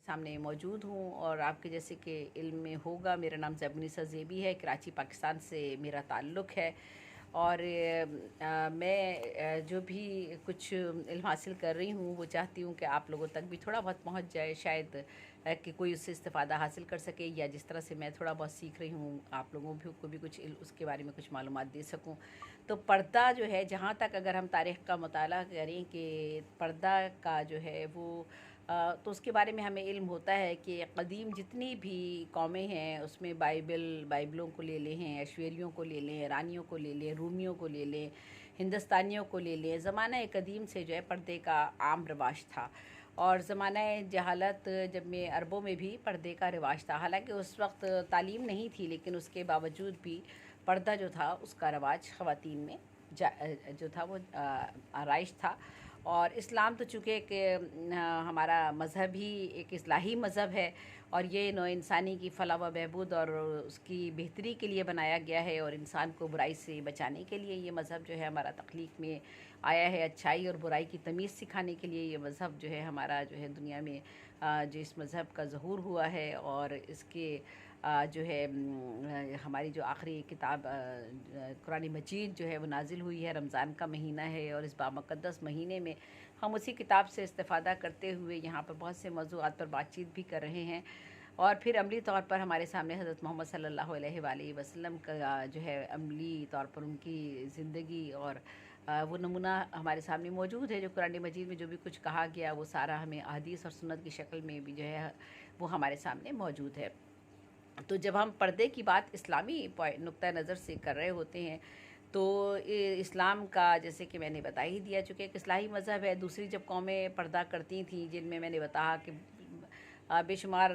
सामने मौजूद हूँ और आपके जैसे कि इल्म में होगा, मेरा नाम ज़ैबुन्निसा ज़ेबी है। कराची पाकिस्तान से मेरा ताल्लुक़ है और मैं जो भी कुछ इल्म हासिल कर रही हूँ वो चाहती हूँ कि आप लोगों तक भी थोड़ा बहुत पहुँच जाए, शायद कि कोई उससे इस्तिफ़ादा हासिल कर सके, या जिस तरह से मैं थोड़ा बहुत सीख रही हूँ आप लोगों भी को भी कुछ उसके बारे में कुछ मालूमात दे सकूँ। तो पर्दा जो है, जहाँ तक अगर हम तारीख़ का मुताला करें कि पर्दा का जो है वो तो उसके बारे में हमें इल्म होता है कि क़दीम जितनी भी कौमें हैं उसमें बाइबलों को ले लें, हैं ऐश्वर्यों को ले लें, ईरानियों को ले लें, रूमियों को ले लें, हिंदुस्तानियों को ले लें, ज़माना क़दीम से जो है पर्दे का आम रिवाज था। और ज़माना जहालत जब में अरबों में भी पर्दे का रिवाज था। हालांकि उस वक्त तालीम नहीं थी, लेकिन उसके बावजूद भी पर्दा जो था उसका रिवाज ख़वातीन में जो था वो आराइश था। और इस्लाम तो चूँकि एक हमारा मज़हब ही एक इस्लाही मज़हब है और ये नौ इंसानी की फ़लाह व बहबूद और उसकी बेहतरी के लिए बनाया गया है और इंसान को बुराई से बचाने के लिए ये मज़हब जो है हमारा तख्लीक में आया है। अच्छाई और बुराई की तमीज़ सिखाने के लिए ये मज़हब जो है हमारा जो है दुनिया में जो इस मज़हब का ज़हूर हुआ है। और इसके जो है हमारी जो आखिरी किताब कुरान मजीद जो है वो नाजिल हुई है, रमज़ान का महीना है और इस बामुक़द्दस महीने में हम उसी किताब से इस्तिफ़ादा करते हुए यहाँ पर बहुत से मौज़ूआत पर बातचीत भी कर रहे हैं। और फिर अमली तौर पर हमारे सामने हज़रत मोहम्मद सल्लल्लाहु अलैहि वसल्लम का जो है अमली तौर पर उनकी ज़िंदगी और वो नमूना हमारे सामने मौजूद है। जो कुरान मजीद में जो भी कुछ कहा गया वो सारा हमें अहादीस और सुन्नत की शक्ल में भी जो है वो हमारे सामने मौजूद है। तो जब हम पर्दे की बात इस्लामी नुक्ता नज़र से कर रहे होते हैं तो इस्लाम का, जैसे कि मैंने बता ही दिया, चूँकि एक इस्लाही मज़हब है। दूसरी जब कौमें पर्दा करती थीं, जिनमें मैंने बताया कि बेशुमार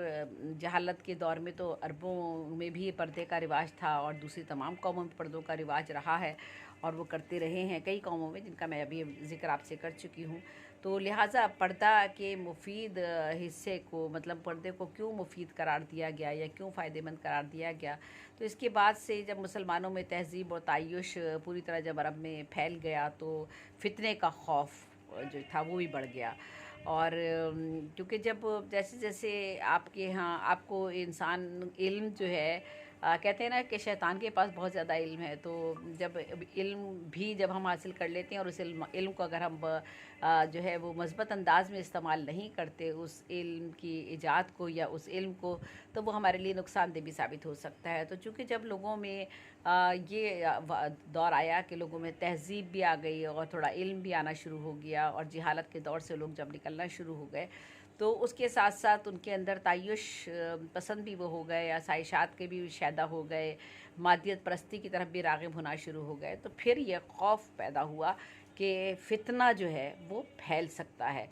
जहालत के दौर में तो अरबों में भी पर्दे का रिवाज था और दूसरी तमाम कौमों में पर्दों का रिवाज रहा है और वो करते रहे हैं कई कौमों में, जिनका मैं अभी ज़िक्र आपसे कर चुकी हूँ। तो लिहाजा पर्दा के मुफीद हिस्से को, मतलब पर्दे को क्यों मुफीद करार दिया गया या क्यों फ़ायदेमंद करार दिया गया, तो इसके बाद से जब मुसलमानों में तहज़ीब और तायुश पूरी तरह जब अरब में फैल गया तो फितने का खौफ जो था वो भी बढ़ गया। और क्योंकि जब जैसे जैसे आपके यहाँ आपको इंसान इल्म जो है कहते हैं ना कि शैतान के पास बहुत ज़्यादा इल्म है, तो जब इल्म भी जब हम हासिल कर लेते हैं और उस इल्म को अगर हम जो है वो मस्बत अंदाज में इस्तेमाल नहीं करते उस इल्म की इजाद को या उस इल्म को, तो वो हमारे लिए नुकसानदेह भी साबित हो सकता है। तो चूँकि जब लोगों में ये दौर आया कि लोगों में तहज़ीब भी आ गई और थोड़ा इल्म भी आना शुरू हो गया और जहालत के दौर से लोग जब निकलना शुरू हो गए, तो उसके साथ साथ उनके अंदर तायुश पसंद भी वो हो गए, आसाइशात के भी शैदा हो गए, मादियत परस्ती की तरफ भी राग़िब होना शुरू हो गए। तो फिर यह खौफ पैदा हुआ कि फ़ितना जो है वो फैल सकता है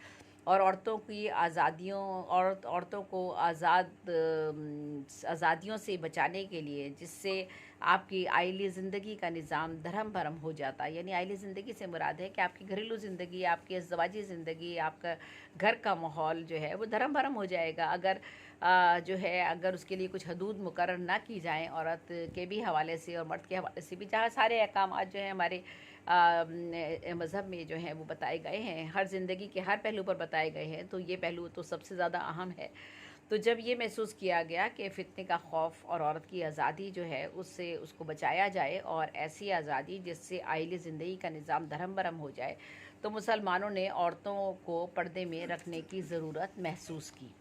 और औरतों की आज़ादियों और औरतों को आज़ादियों से बचाने के लिए, जिससे आपकी आइली ज़िंदगी का निज़ाम धर्म भरम हो जाता है। यानी आइली ज़िंदगी से मुराद है कि आपकी घरेलू ज़िंदगी, आपकी अज़वाजी ज़िंदगी, आपका घर का माहौल जो है वो धर्म भरम हो जाएगा अगर जो है अगर उसके लिए कुछ हदूद मुकर्रर ना की जाएँ औरत के भी हवाले से और मर्द के हवाले से भी, जहाँ सारे अहकामात जो हैं हमारे मज़हब में जो हैं वो बताए गए हैं, हर ज़िंदगी के हर पहलू पर बताए गए हैं, तो ये पहलू तो सबसे ज़्यादा अहम है। तो जब ये महसूस किया गया कि फ़ितने का खौफ और औरत की आज़ादी जो है उससे उसको बचाया जाए और ऐसी आज़ादी जिससे आइली ज़िंदगी का निज़ाम धर्म भरम हो जाए, तो मुसलमानों ने औरतों को पर्दे में रखने की ज़रूरत महसूस की।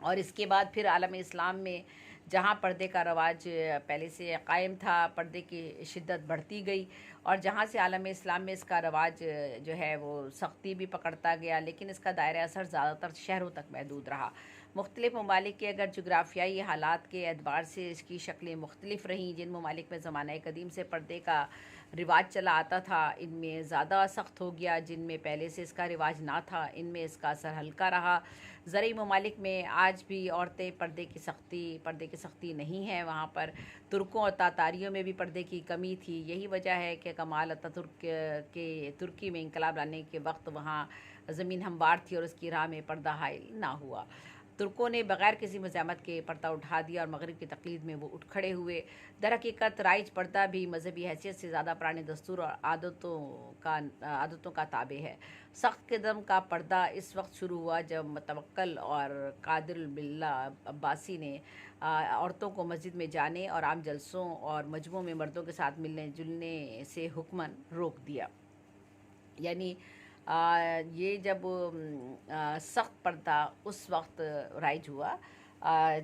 और इसके बाद फिर आलम इस्लाम में जहाँ पर्दे का रवाज पहले से कायम था, पर्दे की शिद्दत बढ़ती गई और जहाँ से आलम इस्लाम में इसका रवाज जो है वो सख्ती भी पकड़ता गया, लेकिन इसका दायरा असर ज़्यादातर शहरों तक महदूद रहा। मुख्तलिफ़ ममालिक के अगर जोग्राफियाई हालात के एतबार से इसकी शक्लें मुख्तलिफ़ रहीं, जिन ममालिक में ज़माना कदीम से पर्दे का रिवाज चला आता था इनमें ज़्यादा सख्त हो गया, जिनमें पहले से इसका रिवाज ना था इनमें इसका असर हल्का रहा। ज़रूरी ममालिक में आज भी औरतें पर्दे की सख्ती नहीं है। वहाँ पर तुर्कों और तातारियों में भी पर्दे की कमी थी। यही वजह है कि कमाल अतातुर्क के तुर्की में इनकलाब लाने के वक्त वहाँ ज़मीन हमवार थी और उसकी राह में पर्दा हाइल ना हुआ। तुर्कों ने बगैर किसी मज़ामत के पर्दा उठा दिया और मगरिब की तक़लीद में वो उठ खड़े हुए। दरहकीकत राइज पर्दा भी मजहबी हैसियत से ज़्यादा पुराने दस्तूर और आदतों का ताबे है। सख्त कदम का पर्दा इस वक्त शुरू हुआ जब मुतवक्किल और कादिर बिल्ला अब्बासी ने औरतों को मस्जिद में जाने और आम जलसों और मजमों में मर्दों के साथ मिलने जुलने से हुक्मन रोक दिया। यानी ये जब सख्त पर्दा उस वक्त राइज हुआ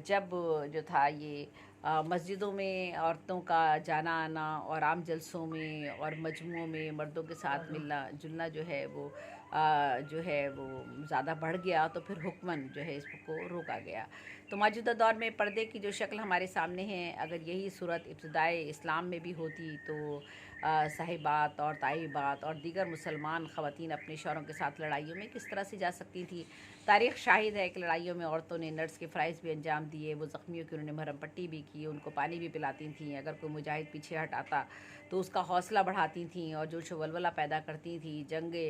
जब जो था ये मस्जिदों में औरतों का जाना आना और आम जलसों में और मजमुओं में मर्दों के साथ मिलना जुलना जो है वो ज़्यादा बढ़ गया, तो फिर हुक्मन जो है इसको रोका गया। तो मौजूदा दौर में पर्दे की जो शक्ल हमारे सामने है, अगर यही सूरत इब्तिदाई इस्लाम में भी होती तो साहिबात और ताइबात और दीगर मुसलमान ख़वातीन अपने शौहरों के साथ लड़ाइयों में किस तरह से जा सकती थी। तारीख़ शाहिद है कि लड़ाइयों में औरतों ने नर्स के फ़राइज़ भी अंजाम दिए, वो ज़ख्मियों की उन्होंने मरहम पट्टी भी की, उनको पानी भी पिलाती थीं। अगर कोई मुजाहिद पीछे हटाता तो उसका हौसला बढ़ाती थीं और जोश व वलवला पैदा करती थीं। जंगे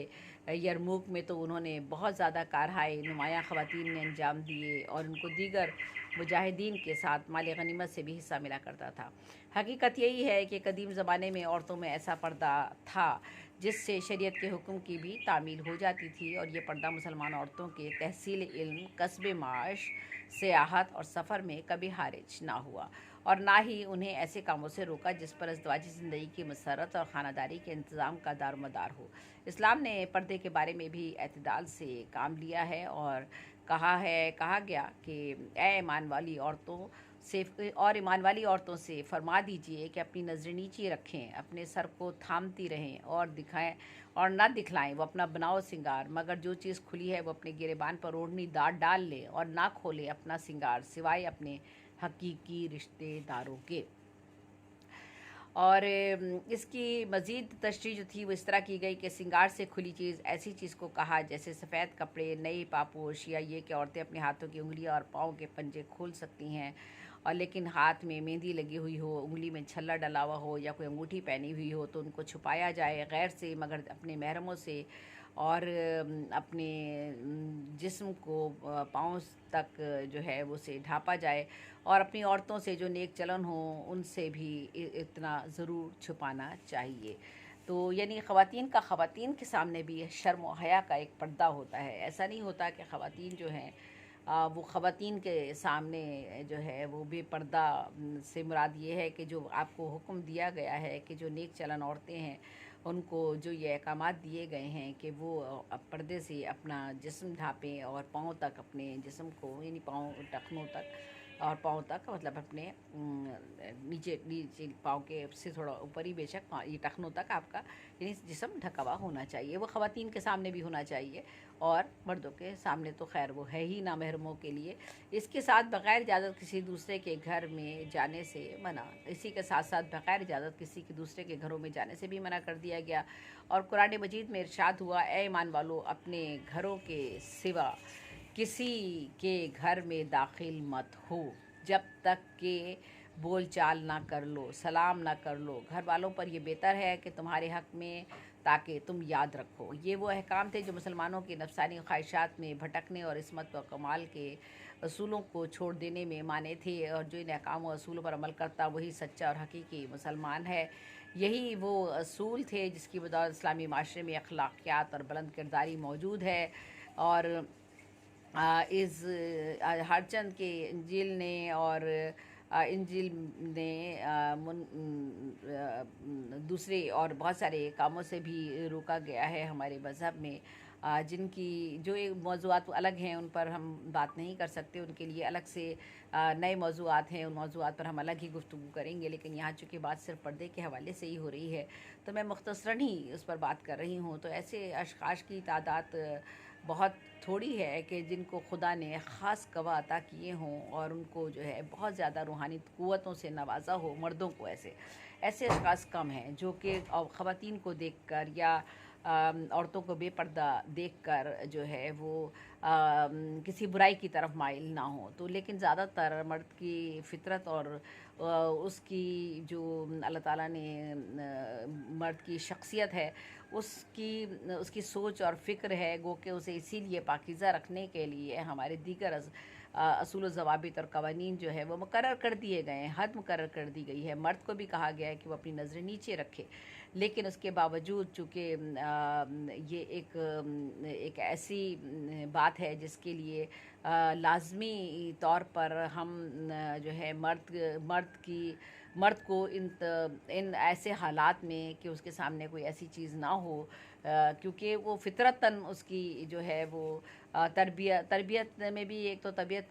यरमूक में तो उन्होंने बहुत ज़्यादा कारहाय नुमायाँ ख़वातीन ने अंजाम दिए और उनको दीगर मुजाहिदीन के साथ माल गनीमत से भी हिस्सा मिला करता था। हकीकत यही है कि कदीम ज़माने में औरतों में ऐसा पर्दा था जिससे शरीयत के हुक्म की भी तामील हो जाती थी, और ये पर्दा मुसलमान औरतों के तहसील इल्म, कस्ब माश, सियाहत और सफ़र में कभी हारिज ना हुआ और ना ही उन्हें ऐसे कामों से रोका जिस पर अज़दवाजी ज़िंदगी की मसरत और ख़ानदारी के इंतज़ाम का दारोमदार हो। इस्लाम ने पर्दे के बारे में भी एतदाल से काम लिया है और कहा गया कि ए ईमान वाली औरतों से फरमा दीजिए कि अपनी नज़रें नीचे रखें, अपने सर को थामती रहें और दिखाएं और ना दिखलाएं वो अपना बनाओ सिंगार, मगर जो चीज़ खुली है वो अपने गिरेबान पर ओढ़नी डाल ले और ना खोले अपना सिंगार सिवाय अपने हकीकी रिश्तेदारों के। और इसकी मज़ीद तशरीह जो थी वो इस तरह की गई कि सिंगार से खुली चीज़ ऐसी चीज़ को कहा जैसे सफ़ेद कपड़े, नई पापोश, या ये कि औरतें अपने हाथों की उंगलियां और पाँव के पंजे खोल सकती हैं और लेकिन हाथ में मेहंदी लगी हुई हो, उंगली में छल्ला डला हुआ हो या कोई अंगूठी पहनी हुई हो तो उनको छुपाया जाए गैर से मगर अपने महरमों से, और अपने जिस्म को पाँव तक जो है वो से ढाँपा जाए और अपनी औरतों से जो नेक चलन हो उनसे भी इतना ज़रूर छुपाना चाहिए। तो यानी ख़वातीन का ख़वातीन के सामने भी शर्म व हया का एक पर्दा होता है। ऐसा नहीं होता कि ख़वातीन जो हैं वो ख़वातीन के सामने जो है वो बेपर्दा से मुराद ये है कि जो आपको हुक्म दिया गया है कि जो नेक चलन औरतें हैं उनको जो ये अहकामात दिए गए हैं कि वो पर्दे से अपना जिस्म ढाँपें और पाँव तक अपने जिस्म को, यानी पाँव टखनों तक और पाँव तक मतलब अपने नीचे पाँव के से थोड़ा ऊपर ही बेशक ये टखनों तक आपका यानी जिस्म ढका हुआ होना चाहिए। वो ख़वातीन के सामने भी होना चाहिए और मर्दों के सामने तो खैर वो है ही ना महरमों के लिए। इसके साथ बग़ैर इजाज़त किसी दूसरे के घर में जाने से मना, इसी के साथ साथ बग़ैर इजाज़त किसी के दूसरे के घरों में जाने से भी मना कर दिया गया। और कुरान मजीद में इरशाद हुआ, ए ईमान वालों अपने घरों के सिवा किसी के घर में दाखिल मत हो जब तक कि बोल चाल ना कर लो, सलाम ना कर लो। घर वालों पर यह बेहतर है कि तुम्हारे हक़ में ताकि तुम याद रखो। ये वो अहकाम थे जो मुसलमानों की नफसानी ख्वाहिशात में भटकने और इस्मत व कमाल के असूलों को छोड़ देने में माने थे, और जो इन अहकाम व असूलों पर अमल करता वही सच्चा और हकीकी मुसलमान है। यही वो असूल थे जिसकी बदौलत इस्लामी माशरे में अखलाकियात और बुलंद किरदारी मौजूद है। और इस हरचंद के इंजील ने दूसरे और बहुत सारे कामों से भी रोका गया है हमारे मज़हब में, जिनकी जो एक मौज़ूआत अलग हैं उन पर हम बात नहीं कर सकते, उनके लिए अलग से नए मौज़ूआत हैं, उन मौज़ूआत पर हम अलग ही गुफ्तगू करेंगे। लेकिन यहाँ चूँकि बात सिर्फ पर्दे के हवाले से ही हो रही है तो मैं मुख्तसरन ही उस पर बात कर रही हूँ। तो ऐसे अशख़ास की तादाद बहुत थोड़ी है कि जिनको खुदा ने ख़ास कवा अता किए हों और उनको जो है बहुत ज़्यादा रूहानी क़ुव्वतों से नवाजा हो। मर्दों को ऐसे अशख़ास कम हैं जो कि ख़वातीन को देखकर या औरतों को बेपर्दा देखकर जो है वो किसी बुराई की तरफ माइल ना हो। तो लेकिन ज़्यादातर मर्द की फितरत और उसकी जो अल्लाह ताला ने मर्द की शख्सियत है, उसकी उसकी सोच और फ़िक्र है, गो कि उसे इसीलिए पाकीज़ा रखने के लिए हमारे दीगर असूल व ज़वाबित और कवानीन जो है वो मुकर्रर कर दिए गए हैं, हद मुकर्रर कर दी गई है। मर्द को भी कहा गया है कि वो अपनी नज़रें नीचे रखे, लेकिन उसके बावजूद चूँकि ये एक ऐसी बात है जिसके लिए लाज़मी तौर पर हम जो है मर्द को इन ऐसे हालात में कि उसके सामने कोई ऐसी चीज़ ना हो, क्योंकि वो फितरतन उसकी जो है वो तरबियत में भी एक तो तरबियत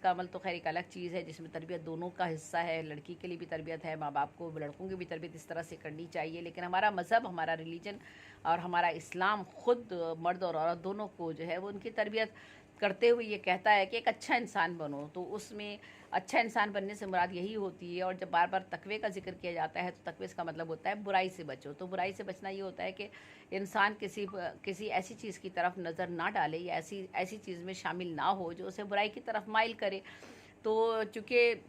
का अमल तो खैर एक अलग चीज़ है जिसमें तरबियत दोनों का हिस्सा है। लड़की के लिए भी तरबियत है, माँ बाप को, लड़कों की भी तरबियत इस तरह से करनी चाहिए। लेकिन हमारा मज़हब, हमारा रिलीजन और हमारा इस्लाम ख़ुद मर्द और औरत दोनों को जो है वो उनकी तरबियत करते हुए ये कहता है कि एक अच्छा इंसान बनो। तो उसमें अच्छा इंसान बनने से मुराद यही होती है। और जब बार बार तकवे का जिक्र किया जाता है तो तकवे का मतलब होता है बुराई से बचो। तो बुराई से बचना ये होता है कि इंसान किसी ऐसी चीज़ की तरफ नज़र ना डाले या ऐसी चीज़ में शामिल ना हो जो उसे बुराई की तरफ माइल करे। तो चूँकि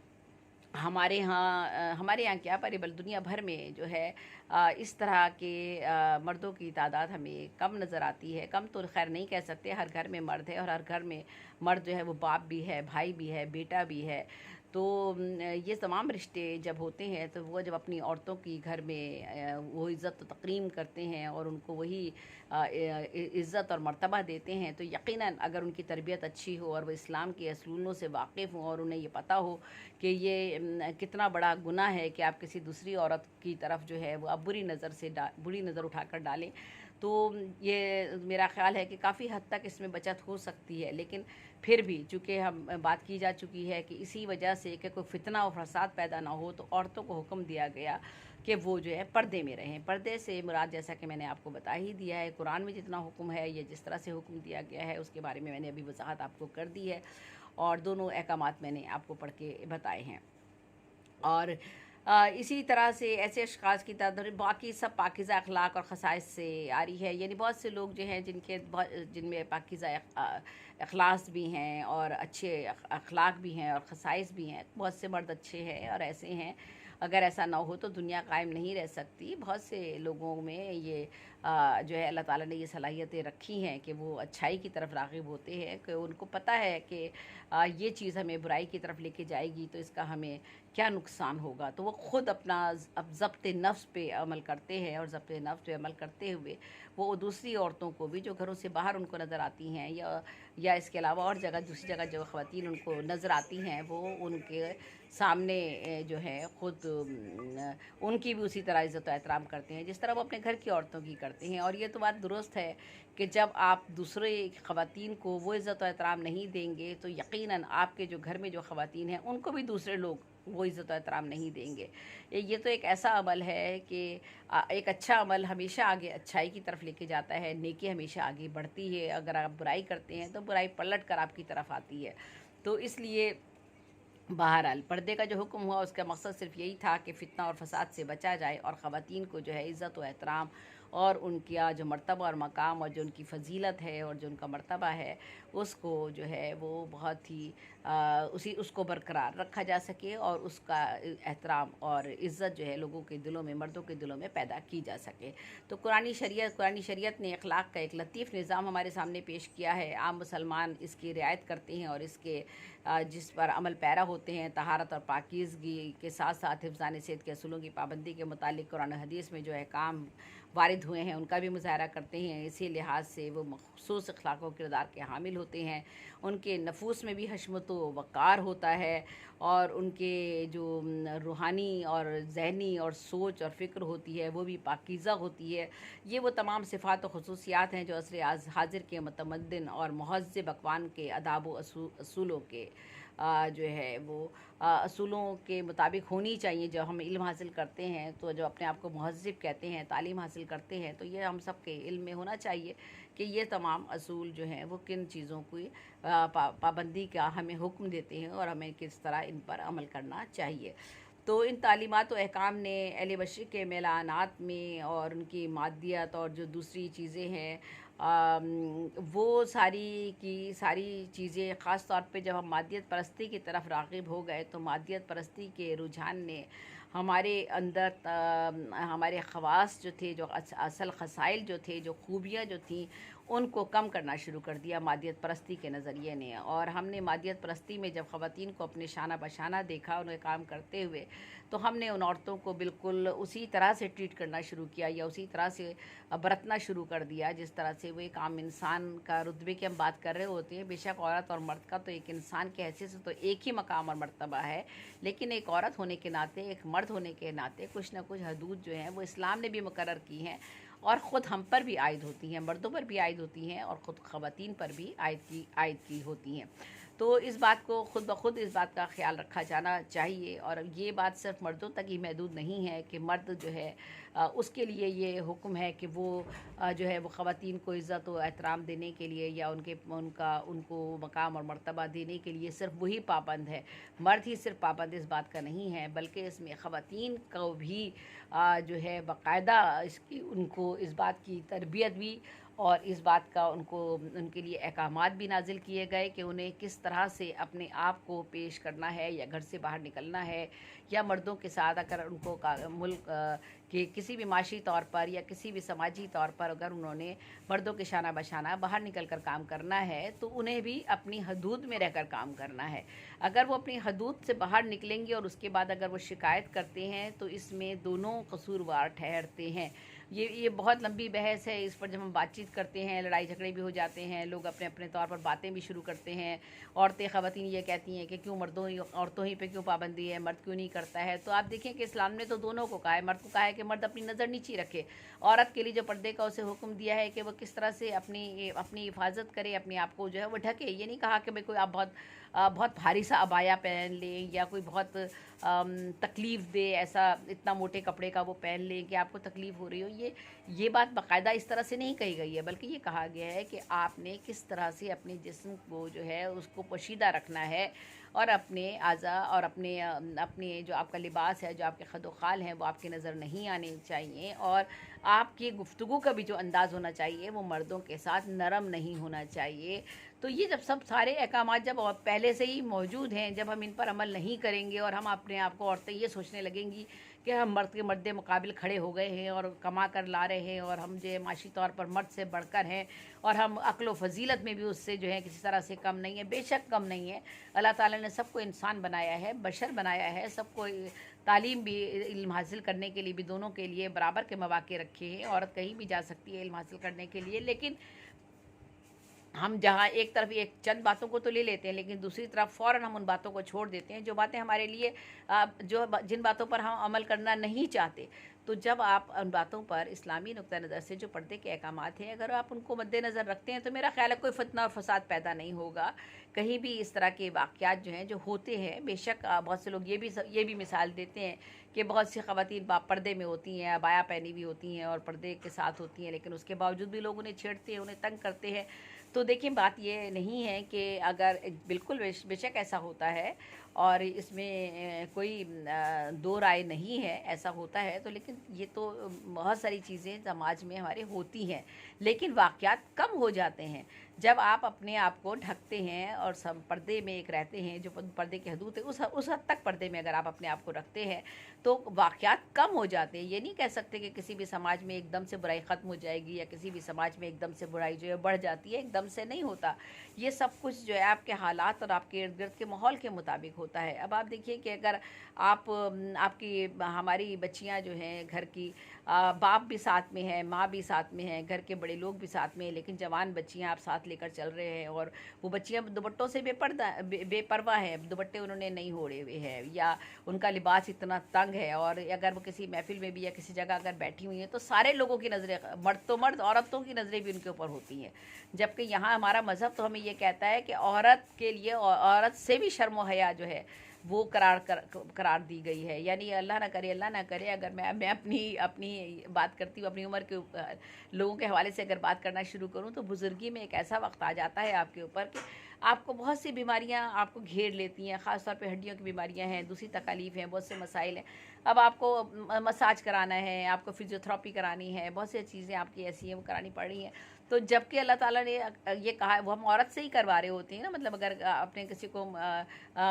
हमारे यहाँ क्या बल्कि दुनिया भर में जो है इस तरह के मर्दों की तादाद हमें कम नज़र आती है। कम तो खैर नहीं कह सकते, हर घर में मर्द है और हर घर में मर्द जो है वो बाप भी है, भाई भी है, बेटा भी है। तो ये तमाम रिश्ते जब होते हैं तो वो जब अपनी औरतों की घर में वो इज़्ज़त तकरीम करते हैं और उनको वही इज़्ज़त और मर्तबा देते हैं, तो यकीनन अगर उनकी तरबियत अच्छी हो और वो इस्लाम के असूलों से वाकिफ़ हों और उन्हें ये पता हो कि ये कितना बड़ा गुनाह है कि आप किसी दूसरी औरत की तरफ जो है वो आप बुरी नज़र उठाकर डालें, तो ये मेरा ख़्याल है कि काफ़ी हद तक इसमें बचत हो सकती है। लेकिन फिर भी चूँकि हम बात की जा चुकी है कि इसी वजह से कि कोई फितना और फसाद पैदा ना हो, तो औरतों को हुक्म दिया गया कि वो जो है पर्दे में रहें। पर्दे से मुराद जैसा कि मैंने आपको बता ही दिया है, कुरान में जितना हुक्म है, ये जिस तरह से हुक्म दिया गया है उसके बारे में मैंने अभी वजाहत आपको कर दी है और दोनों अहकामात मैंने आपको पढ़ के बताए हैं। और इसी तरह से ऐसे अशख़ास की तादाद बाकी सब पाकीज़ा अखलाक और ख़साइस से आ रही है। यानी बहुत से लोग जो हैं जिनमें पाकीज़ा अखलास भी हैं और अच्छे अखलाक भी हैं और ख़साइस भी हैं। बहुत से मर्द अच्छे हैं और ऐसे हैं, अगर ऐसा ना हो तो दुनिया कायम नहीं रह सकती। बहुत से लोगों में ये जो है अल्लाह ताला ने ये सलाहियतें रखी हैं कि वो अच्छाई की तरफ राग़िब होते हैं, कि उनको पता है कि ये चीज़ हमें बुराई की तरफ लेके जाएगी तो इसका हमें क्या नुकसान होगा। तो वो ख़ुद अपना अब ज़ब्त नफ्स पे अमल करते हैं और ज़ब्त नफ्स पे अमल करते हुए वो दूसरी औरतों को भी जो घरों से बाहर उनको नज़र आती हैं या इसके अलावा और दूसरी जगह जो ख़वातीन उनको नज़र आती हैं, वो उनके सामने जो है ख़ुद उनकी भी उसी तरह इज़्ज़त और एहतराम करते हैं जिस तरह वो अपने घर की औरतों की करते हैं। और ये तो बात दुरुस्त है कि जब आप दूसरे ख़वातीन को वो इज़्ज़त और एहतराम नहीं देंगे तो यकीनन आपके जो घर में जो ख़वातीन हैं उनको भी दूसरे लोग वो इज़्ज़त और एहतराम नहीं देंगे। ये तो एक ऐसा अमल है कि एक अच्छा अमल हमेशा आगे अच्छाई की तरफ लेके जाता है, नेकी हमेशा आगे बढ़ती है। अगर आप बुराई करते हैं तो बुराई पलट कर आपकी तरफ आती है। तो इसलिए बहरहाल पर्दे का जो हुक्म हुआ उसका मकसद सिर्फ यही था कि फ़ितना और फ़साद से बचा जाए और ख़वातीन को जो है इज़्ज़त व एहतराम और उनका जो मर्तबा और मकाम और जो उनकी फ़जीलत है और जो उनका मर्तबा है उसको जो है वो बहुत ही उसको बरकरार रखा जा सके और उसका एहतराम और इज़्ज़त जो है लोगों के दिलों में, मर्दों के दिलों में पैदा की जा सके। तो कुरानी शरीयत ने अखलाक का एक लतीफ़ निज़ाम हमारे सामने पेश किया है। आम मुसलमान इसकी रियायत करते हैं और इसके जिस पर अमल पैरा होते हैं। तहारत और पाकीज़गी के साथ साथ हिफ़्ज़ान सेहत के असूलों की पाबंदी के मुतालिक कुरान हदीस में जो है काम वारिद हुए हैं उनका भी मुज़ाहरा करते हैं। इसी लिहाज से वो मख़सूस अखलाक व किरदार के हामिल होते हैं। उनके नफूस में भी हशमत व वक़ार होता है और उनके जो रूहानी और ज़हनी और सोच और फ़िक्र होती है वो भी पाकीज़ा होती है। ये वो तमाम सिफ़ात व ख़ुसूसियात हैं जो असर हाज़िर के मुतमद्दिन और महज़्ज़ब अक़वाम के आदाब व असूलों के जो है वो असूलों के मुताबिक होनी चाहिए। जब हम इल्म हासिल करते हैं तो जो अपने आप को महज़्ज़ब कहते हैं, तालीम हासिल करते हैं, तो ये हम सब के इल्म में होना चाहिए कि ये तमाम असूल जो हैं वो किन चीज़ों की पाबंदी का हमें हुक्म देते हैं और हमें किस तरह इन पर अमल करना चाहिए। तो इन तालीमात व अहकाम ने अहले बशर के मेलानात में और उनकी मादियत और जो दूसरी चीज़ें हैं वो सारी की सारी चीज़ें ख़ास तौर पे जब हम मादियत परस्ती की तरफ राग़िब हो गए तो मादियत परस्ती के रुझान ने हमारे अंदर हमारे ख़वास जो थे, जो असल ख़साइल जो थे, जो खूबियाँ जो थीं, उनको कम करना शुरू कर दिया मादियत परस्ती के नज़रिए ने। और हमने मादियत परस्ती में जब ख़वातीन को अपने शाना बशाना देखा उन्हें काम करते हुए, तो हमने उन औरतों को बिल्कुल उसी तरह से ट्रीट करना शुरू किया या उसी तरह से बरतना शुरू कर दिया जिस तरह से वो एक आम इंसान का रुतबे की हम बात कर रहे होते हैं। बेशक औरत और मर्द का तो एक इंसान की हैसियत से तो एक ही मकाम और मर्तबा है, लेकिन एक औरत होने के नाते, एक मर्द होने के नाते कुछ ना कुछ हदूद जो हैं वो इस्लाम ने भी मुकर्रर की हैं और ख़ुद हम पर भी आयद होती हैं, मर्दों पर भी आयद होती हैं और ख़ुद ख़वातीन पर भी आयद की होती हैं। तो इस बात को ख़ुद ब खुद इस बात का ख़्याल रखा जाना चाहिए। और ये बात सिर्फ मर्दों तक ही महदूद नहीं है कि मर्द जो है उसके लिए ये हुक्म है कि वो जो है वो ख़वातीन को इज़्ज़त व एहतराम देने के लिए या उनको मकाम और मर्तबा देने के लिए सिर्फ वही पाबंद है। मर्द ही सिर्फ पाबंद इस बात का नहीं है, बल्कि इसमें ख़वातीन को भी जो है बाकायदा इसकी उनको इस बात की तरबियत भी और इस बात का उनके लिए अहकामात भी नाजिल किए गए कि उन्हें किस तरह से अपने आप को पेश करना है या घर से बाहर निकलना है या मर्दों के साथ अगर उनको मुल्क के किसी भी माशी तौर पर या किसी भी समाजी तौर पर अगर उन्होंने मर्दों के शाना बशाना बाहर निकल कर काम करना है तो उन्हें भी अपनी हदूद में रहकर काम करना है। अगर वो अपनी हदूद से बाहर निकलेंगे और उसके बाद अगर वो शिकायत करते हैं तो इसमें दोनों कसूरवार ठहरते हैं। ये बहुत लंबी बहस है, इस पर जब हम बातचीत करते हैं लड़ाई झगड़े भी हो जाते हैं, लोग अपने अपने तौर पर बातें भी शुरू करते हैं। औरतें ख़वातीन ये कहती हैं कि क्यों औरतों ही पे क्यों पाबंदी है, मर्द क्यों नहीं करता है। तो आप देखें कि इस्लाम ने तो दोनों को कहा है, मर्द को कहा है कि मर्द अपनी नज़र नीची रखे, औरत के लिए जो पर्दे का उसे हुक्म दिया है कि वो किस तरह से अपनी हिफाजत करे, अपने आप को जो है वो ढके। ये नहीं कहा कि भाई कोई आप बहुत भारी सा अबाया पहन लें या कोई बहुत तकलीफ़ दे, ऐसा इतना मोटे कपड़े का वो पहन लें कि आपको तकलीफ़ हो रही हो। ये बात बाकायदा इस तरह से नहीं कही गई है, बल्कि ये कहा गया है कि आपने किस तरह से अपने जिस्म को जो है उसको पोशीदा रखना है और अपने आज़ा और अपने जो आपका लिबास है, जो आपके खदोखाल हैं, वो आपकी नज़र नहीं आने चाहिए। और आपकी गुफ्तगू का भी जो अंदाज़ होना चाहिए वो मर्दों के साथ नरम नहीं होना चाहिए। तो ये जब सब सारे अहकामात जब पहले से ही मौजूद हैं, जब हम इन पर अमल नहीं करेंगे और हम अपने आप को औरतें ये सोचने लगेंगी कि हम मर्द के मर्दे मुकाबिल खड़े हो गए हैं और कमा कर ला रहे हैं और हम जो है माशी तौर पर मर्द से बढ़कर हैं और हम अक्ल व फजीलत में भी उससे जो है किसी तरह से कम नहीं है। बेशक कम नहीं है, अल्लाह ताला ने सबको इंसान बनाया है, बशर बनाया है, सबको तालीम भी, इल्म हासिल करने के लिए भी दोनों के लिए बराबर के मौके रखे हैं। औरत कहीं भी जा सकती है इल्म हासिल करने के लिए, लेकिन हम जहाँ एक तरफ एक चंद बातों को तो ले लेते हैं लेकिन दूसरी तरफ फ़ौरन हम उन बातों को छोड़ देते हैं जो बातें हमारे लिए जिन बातों पर हम अमल करना नहीं चाहते। तो जब आप उन बातों पर इस्लामी नुक्ता नज़र से जो पर्दे के अहकामात हैं अगर आप उनको मद्देनज़र रखते हैं तो मेरा ख़्याल है कोई फितना और फसाद पैदा नहीं होगा कहीं भी। इस तरह के वाक़यात जो हैं जो होते हैं, बेशक बहुत से लोग ये भी मिसाल देते हैं कि बहुत सी ख़वातीन पर्दे में होती हैं, अबाया पहनी हुई होती हैं और पर्दे के साथ होती हैं, लेकिन उसके बावजूद भी लोग उन्हें छेड़ते हैं, उन्हें तंग करते हैं। तो देखिए बात ये नहीं है कि अगर बिल्कुल बेशक ऐसा होता है और इसमें कोई दो राय नहीं है, ऐसा होता है तो, लेकिन ये तो बहुत सारी चीज़ें समाज में हमारे होती हैं, लेकिन वाक़यात कम हो जाते हैं जब आप अपने आप को ढकते हैं और सब पर्दे में एक रहते हैं। जो पर्दे की हदूद है उस हद तक पर्दे में अगर आप अपने आप को रखते हैं तो वाक़यात कम हो जाते हैं। ये नहीं कह सकते कि किसी भी समाज में एकदम से बुराई ख़त्म हो जाएगी या किसी भी समाज में एकदम से बुराई जो है बढ़ जाती है, एकदम से नहीं होता। ये सब कुछ जो है आपके हालात और आपके इर्द गिर्द के माहौल के मुताबिक होता है। अब आप देखिए कि अगर हमारी बच्चियां जो हैं घर की, बाप भी साथ में है, माँ भी साथ में है, घर के बड़े लोग भी साथ में हैं, लेकिन जवान बच्चियां आप साथ लेकर चल रहे हैं और वो बच्चियां दुपट्टों से बेपरवाह हैं, दुपट्टे उन्होंने नहीं ओढ़े हुए हैं या उनका लिबास इतना तंग है और अगर वो किसी महफिल में भी या किसी जगह अगर बैठी हुई हैं तो सारे लोगों की नज़रें, मर्द तो मर्द, औरतों की नज़रें भी उनके ऊपर होती हैं। जबकि यहाँ हमारा मज़हब तो हमें ये कहता है कि औरत के लिए औरत से भी शर्म व हया जो है वो करार दी गई है। यानी अल्लाह ना करे अगर मैं अपनी बात करती हूँ, अपनी उम्र के लोगों के हवाले से अगर बात करना शुरू करूँ तो बुज़ुर्गी में एक ऐसा वक्त आ जाता है आपके ऊपर कि आपको बहुत सी बीमारियां आपको घेर लेती हैं, ख़ास तौर पे हड्डियों की बीमारियां हैं, दूसरी तकलीफ़ हैं, बहुत से मसाइल हैं। अब आपको मसाज कराना है, आपको फिजियोथेरेपी करानी है, बहुत सी चीज़ें आपकी ऐसी हैं वो करानी पड़ रही हैं। तो जबकि अल्लाह ताला ने ये कहा है, वो हम औरत से ही करवा रहे होते हैं ना, मतलब अगर आपने किसी को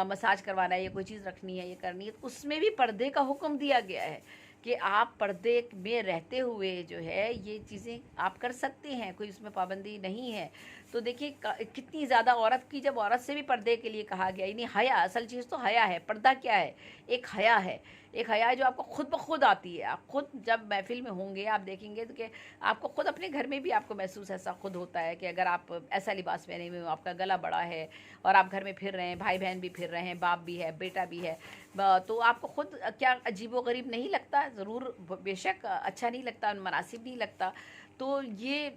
मसाज करवाना है या कोई चीज़ रखनी है, ये करनी है, तो उसमें भी पर्दे का हुक्म दिया गया है कि आप पर्दे में रहते हुए जो है ये चीज़ें आप कर सकते हैं, कोई उसमें पाबंदी नहीं है। तो देखिए कितनी ज़्यादा औरत की, जब औरत से भी पर्दे के लिए कहा गया, यानी हया, असल चीज़ तो हया है। पर्दा क्या है? एक हया है, एक हया है जो आपको खुद ब खुद आती है। आप खुद जब महफिल में होंगे आप देखेंगे तो कि आपको खुद अपने घर में भी आपको महसूस ऐसा खुद होता है कि अगर आप ऐसा लिबास पहने हुए हो, आपका गला बड़ा है और आप घर में फिर रहे हैं, भाई बहन भी फिर रहे हैं, बाप भी है, बेटा भी है, तो आपको खुद क्या अजीबो-गरीब नहीं लगता? ज़रूर, बेशक अच्छा नहीं लगता, मुनासिब नहीं लगता। तो ये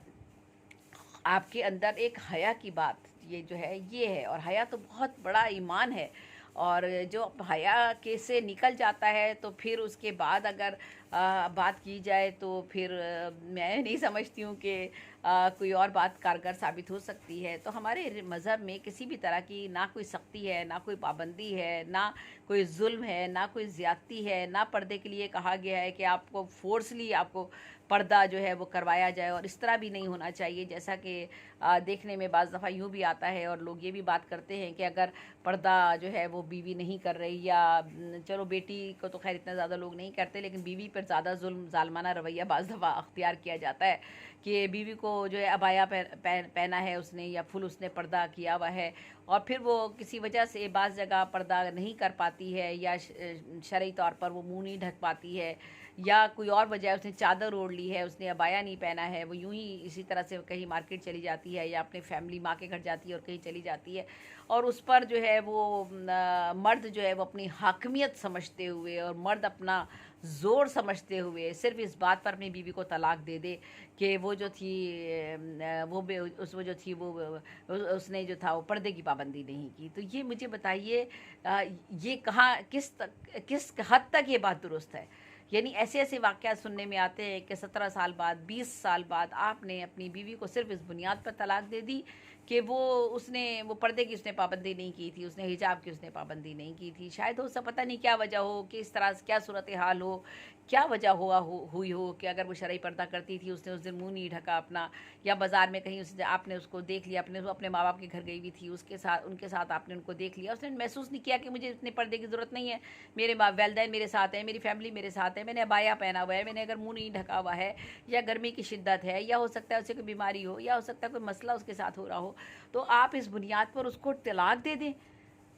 आपके अंदर एक हया की बात ये जो है ये है, और हया तो बहुत बड़ा ईमान है। और जो हया के से निकल जाता है तो फिर उसके बाद अगर बात की जाए तो फिर मैं नहीं समझती हूँ कि कोई और बात कारगर साबित हो सकती है। तो हमारे मज़हब में किसी भी तरह की ना कोई सख्ती है, ना कोई पाबंदी है, ना कोई जुल्म है, ना कोई ज़्यादती है, ना पर्दे के लिए कहा गया है कि आपको फोर्सली आपको पर्दा जो है वो करवाया जाए। और इस तरह भी नहीं होना चाहिए, जैसा कि देखने में बाज़ दफ़ा यूँ भी आता है और लोग ये भी बात करते हैं कि अगर पर्दा जो है वो बीवी नहीं कर रही, या चलो बेटी को तो खैर इतना ज़्यादा लोग नहीं करते, लेकिन बीवी पर ज़्यादा जुल्म ज़ालमाना रवैया बाज़ दफ़ा अख्तियार किया जाता है कि बीवी को जो है अबाया पहना है उसने, या फुल उसने पर्दा किया हुआ है, और फिर वो किसी वजह से बाज़ जगह पर्दा नहीं कर पाती है, या शरई तौर पर वो मुँह नहीं ढक पाती है, या कोई और वजह, उसने चादर ओढ़ ली है, उसने अबाया नहीं पहना है, वो यूं ही इसी तरह से कहीं मार्केट चली जाती है या अपने फैमिली माँ के घर जाती है और कहीं चली जाती है, और उस पर जो है वो मर्द जो है वो अपनी हाकमियत समझते हुए और मर्द अपना ज़ोर समझते हुए सिर्फ इस बात पर अपनी बीवी को तलाक दे दे कि वो जो थी वो जो थी वो उसने जो था वो पर्दे की पाबंदी नहीं की। तो ये मुझे बताइए, ये कहाँ किस हद तक ये बात दुरुस्त है? यानी ऐसे ऐसे वाक़यात सुनने में आते हैं कि 17 साल बाद, 20 साल बाद आपने अपनी बीवी को सिर्फ इस बुनियाद पर तलाक दे दी कि वो पर्दे की उसने पाबंदी नहीं की थी, उसने हिजाब की उसने पाबंदी नहीं की थी। शायद हो, सब पता नहीं क्या वजह हो, कि इस तरह से क्या सूरत हाल हो, क्या वजह हुई हो कि अगर वो शरई पर्दा करती थी, उसने उस दिन मुँह नहीं ढका अपना, या बाज़ार में कहीं उसने आपने उसको देख लिया, अपने माँ बाप के घर गई हुई थी, उनके साथ आपने उनको देख लिया, उसने महसूस नहीं किया कि मुझे इतने पर्दे की ज़रूरत नहीं है, मेरे वालिदैन मेरे साथ हैं, मेरी फैमिली मेरे साथ है, मैंने अबाया पहना हुआ है, मैंने अगर मुँह नहीं ढका हुआ है, या गर्मी की शिद्दत है, या हो सकता है उसे कोई बीमारी हो, या हो सकता है कोई मसला उसके साथ हो रहा हो, तो आप इस बुनियाद पर उसको तलाक दे दें।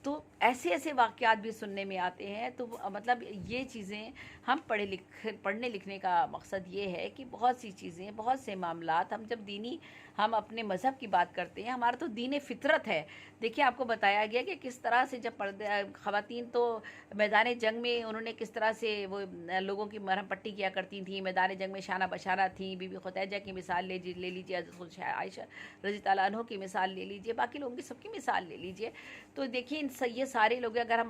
तो ऐसे ऐसे वाक़यात भी सुनने में आते हैं। तो मतलब ये चीज़ें हम पढ़ने लिखने का मकसद ये है कि बहुत सी चीज़ें, बहुत से मामलात, हम जब हम अपने मज़हब की बात करते हैं, हमारा तो दीन फ़ितरत है। देखिए, आपको बताया गया कि किस तरह से जब ख़वातीन तो मैदान जंग में उन्होंने किस तरह से वो लोगों की मरहम पट्टी किया करती थी, मैदान जंग में शाना बशाना थी। बीबी खुतैजा की मिसाल ले लीजिए, हज़रत आयशा रज़ी तआला अन्हा की मिसाल ले लीजिए, बाकी लोगों की सबकी मिसाल ले लीजिए। तो देखिए, ये सारे लोग, अगर हम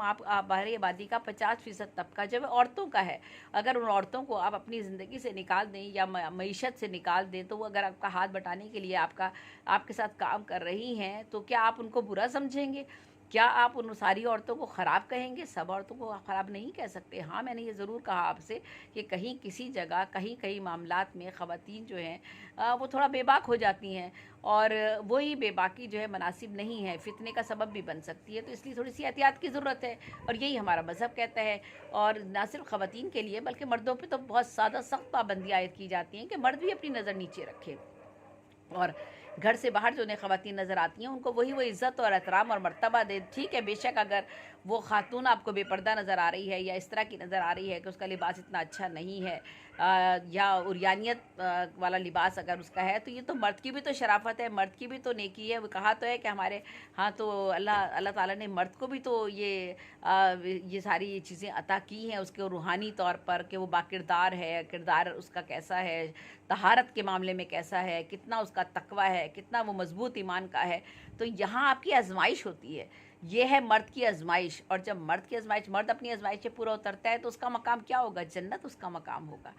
बाहरी आबादी का 50% तबका जब औरतों का है, अगर उन औरतों को आप अपनी ज़िंदगी से निकाल दें या मईशत से निकाल दें, तो वो अगर आपका हाथ बटाने के लिए आपके साथ काम कर रही हैं, तो क्या आप उनको बुरा समझेंगे? क्या आप उन सारी औरतों को ख़राब कहेंगे? सब औरतों को ख़राब नहीं कह सकते। हाँ, मैंने ये ज़रूर कहा आपसे कि कहीं किसी जगह, कहीं मामलात में ख़वातीन जो हैं वो थोड़ा बेबाक हो जाती हैं, और वही बेबाकी जो है मुनासिब नहीं है, फितने का सबब भी बन सकती है। तो इसलिए थोड़ी सी एहतियात की ज़रूरत है, और यही हमारा मज़हब कहता है। और ना सिर्फ ख़वातीन के लिए, बल्कि मर्दों पे तो बहुत ज़्यादा सख्त पाबंदी आयद की जाती हैं कि मर्द भी अपनी नज़र नीचे रखें, और घर से बाहर जो उन्हें ख़वातीन नज़र आती हैं उनको वही वो इज़्ज़त और एहतराम और मर्तबा दे। ठीक है, बेशक अगर वो खातून आपको बेपर्दा नज़र आ रही है, या इस तरह की नज़र आ रही है कि उसका लिबास इतना अच्छा नहीं है, या उरियानियत वाला लिबास अगर उसका है, तो ये तो मर्द की भी तो शराफत है, मर्द की भी तो नेकी है। वो कहा तो है कि हमारे हाँ, तो अल्लाह ताला ने मर्द को भी तो ये सारी चीज़ें अता की हैं उसके रूहानी तौर पर, कि वो बाकिरदार है, किरदार उसका कैसा है, तहारत के मामले में कैसा है, कितना उसका तकवा है, कितना वो मजबूत ईमान का है। तो यहाँ आपकी आजमाइश होती है, ये है मर्द की आजमाइश। और जब मर्द अपनी आजमाइश से पूरा उतरता है, तो उसका मकाम क्या होगा? जन्नत उसका मकाम होगा।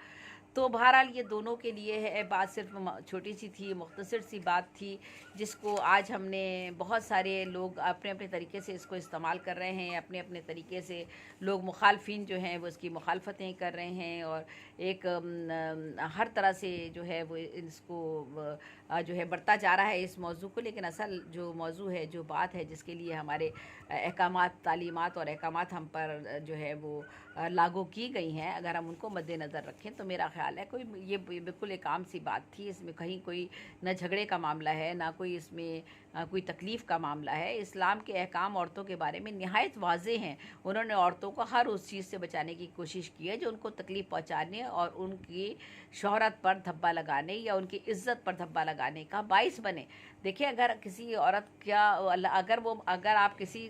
तो बहरहाल ये दोनों के लिए है, बात सिर्फ छोटी सी थी, मुख्तसर सी बात थी, जिसको आज हमने बहुत सारे लोग अपने अपने तरीके से इसको इस्तेमाल कर रहे हैं, अपने अपने तरीके से लोग मुखालफिन जो हैं वो इसकी मुखालफतें कर रहे हैं, और एक हर तरह से जो है वो इसको जो है बढ़ता जा रहा है इस मौजू को। लेकिन असल जो मौजू है, जो बात है जिसके लिए हमारे अहकामात, तालीमात और अहकामात हम पर जो है वो लागू की गई हैं, अगर हम उनको मद्देनज़र रखें तो मेरा ख्याल है कोई ये बिल्कुल एक आम सी बात थी। इसमें कहीं कोई न झगड़े का मामला है, ना कोई इसमें कोई तकलीफ़ का मामला है। इस्लाम के अहकाम औरतों के बारे में निहायत वाज़े हैं। उन्होंने औरतों को हर उस चीज़ से बचाने की कोशिश की है जो उनको तकलीफ़ पहुँचाने और उनकी शोहरत पर धब्बा लगाने या उनकी इज़्ज़त पर धब्बा लगाने का बाइस बने। देखिए, अगर किसी औरत क्या अगर आप किसी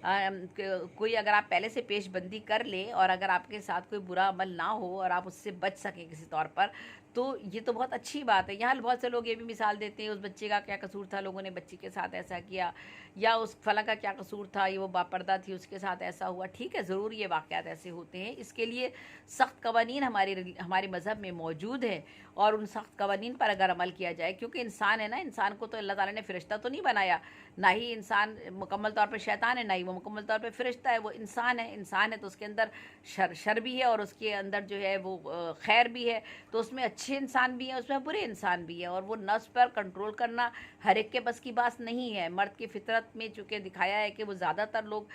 कोई अगर आप पहले से पेशबंदी कर लें और अगर आपके साथ कोई बुरा अमल ना हो और आप उससे बच सकें किसी तौर पर, तो ये तो बहुत अच्छी बात है। यहाँ बहुत से लोग ये भी मिसाल देते हैं, उस बच्चे का क्या कसूर था, लोगों ने बच्ची के साथ ऐसा किया, या उस फला का क्या कसूर था, ये वो बापर्दा थी उसके साथ ऐसा हुआ। ठीक है, ज़रूर ये वाक़यात ऐसे होते हैं, इसके लिए सख्त कवानीन हमारे मज़हब में मौजूद है, और उन सख्त कवानीन पर अगर अमल किया जाए, क्योंकि इंसान है ना, इंसान को तो अल्लाह ताला ने फ़रिश्ता तो नहीं बनाया, ना ही इंसान मुकम्मल तौर पर शैतान है, ना ही वो मुकम्मल तौर पर फ़रिश्ता है। वो इंसान है तो उसके अंदर शर भी है और उसके अंदर जो है वो खैर भी है। तो उसमें अच्छे इंसान भी हैं, उसमें बुरे इंसान भी हैं, और वो नफ्स पर कंट्रोल करना हर एक के बस की बात नहीं है। मर्द की फितरत में चूँकि दिखाया है कि वो ज़्यादातर लोग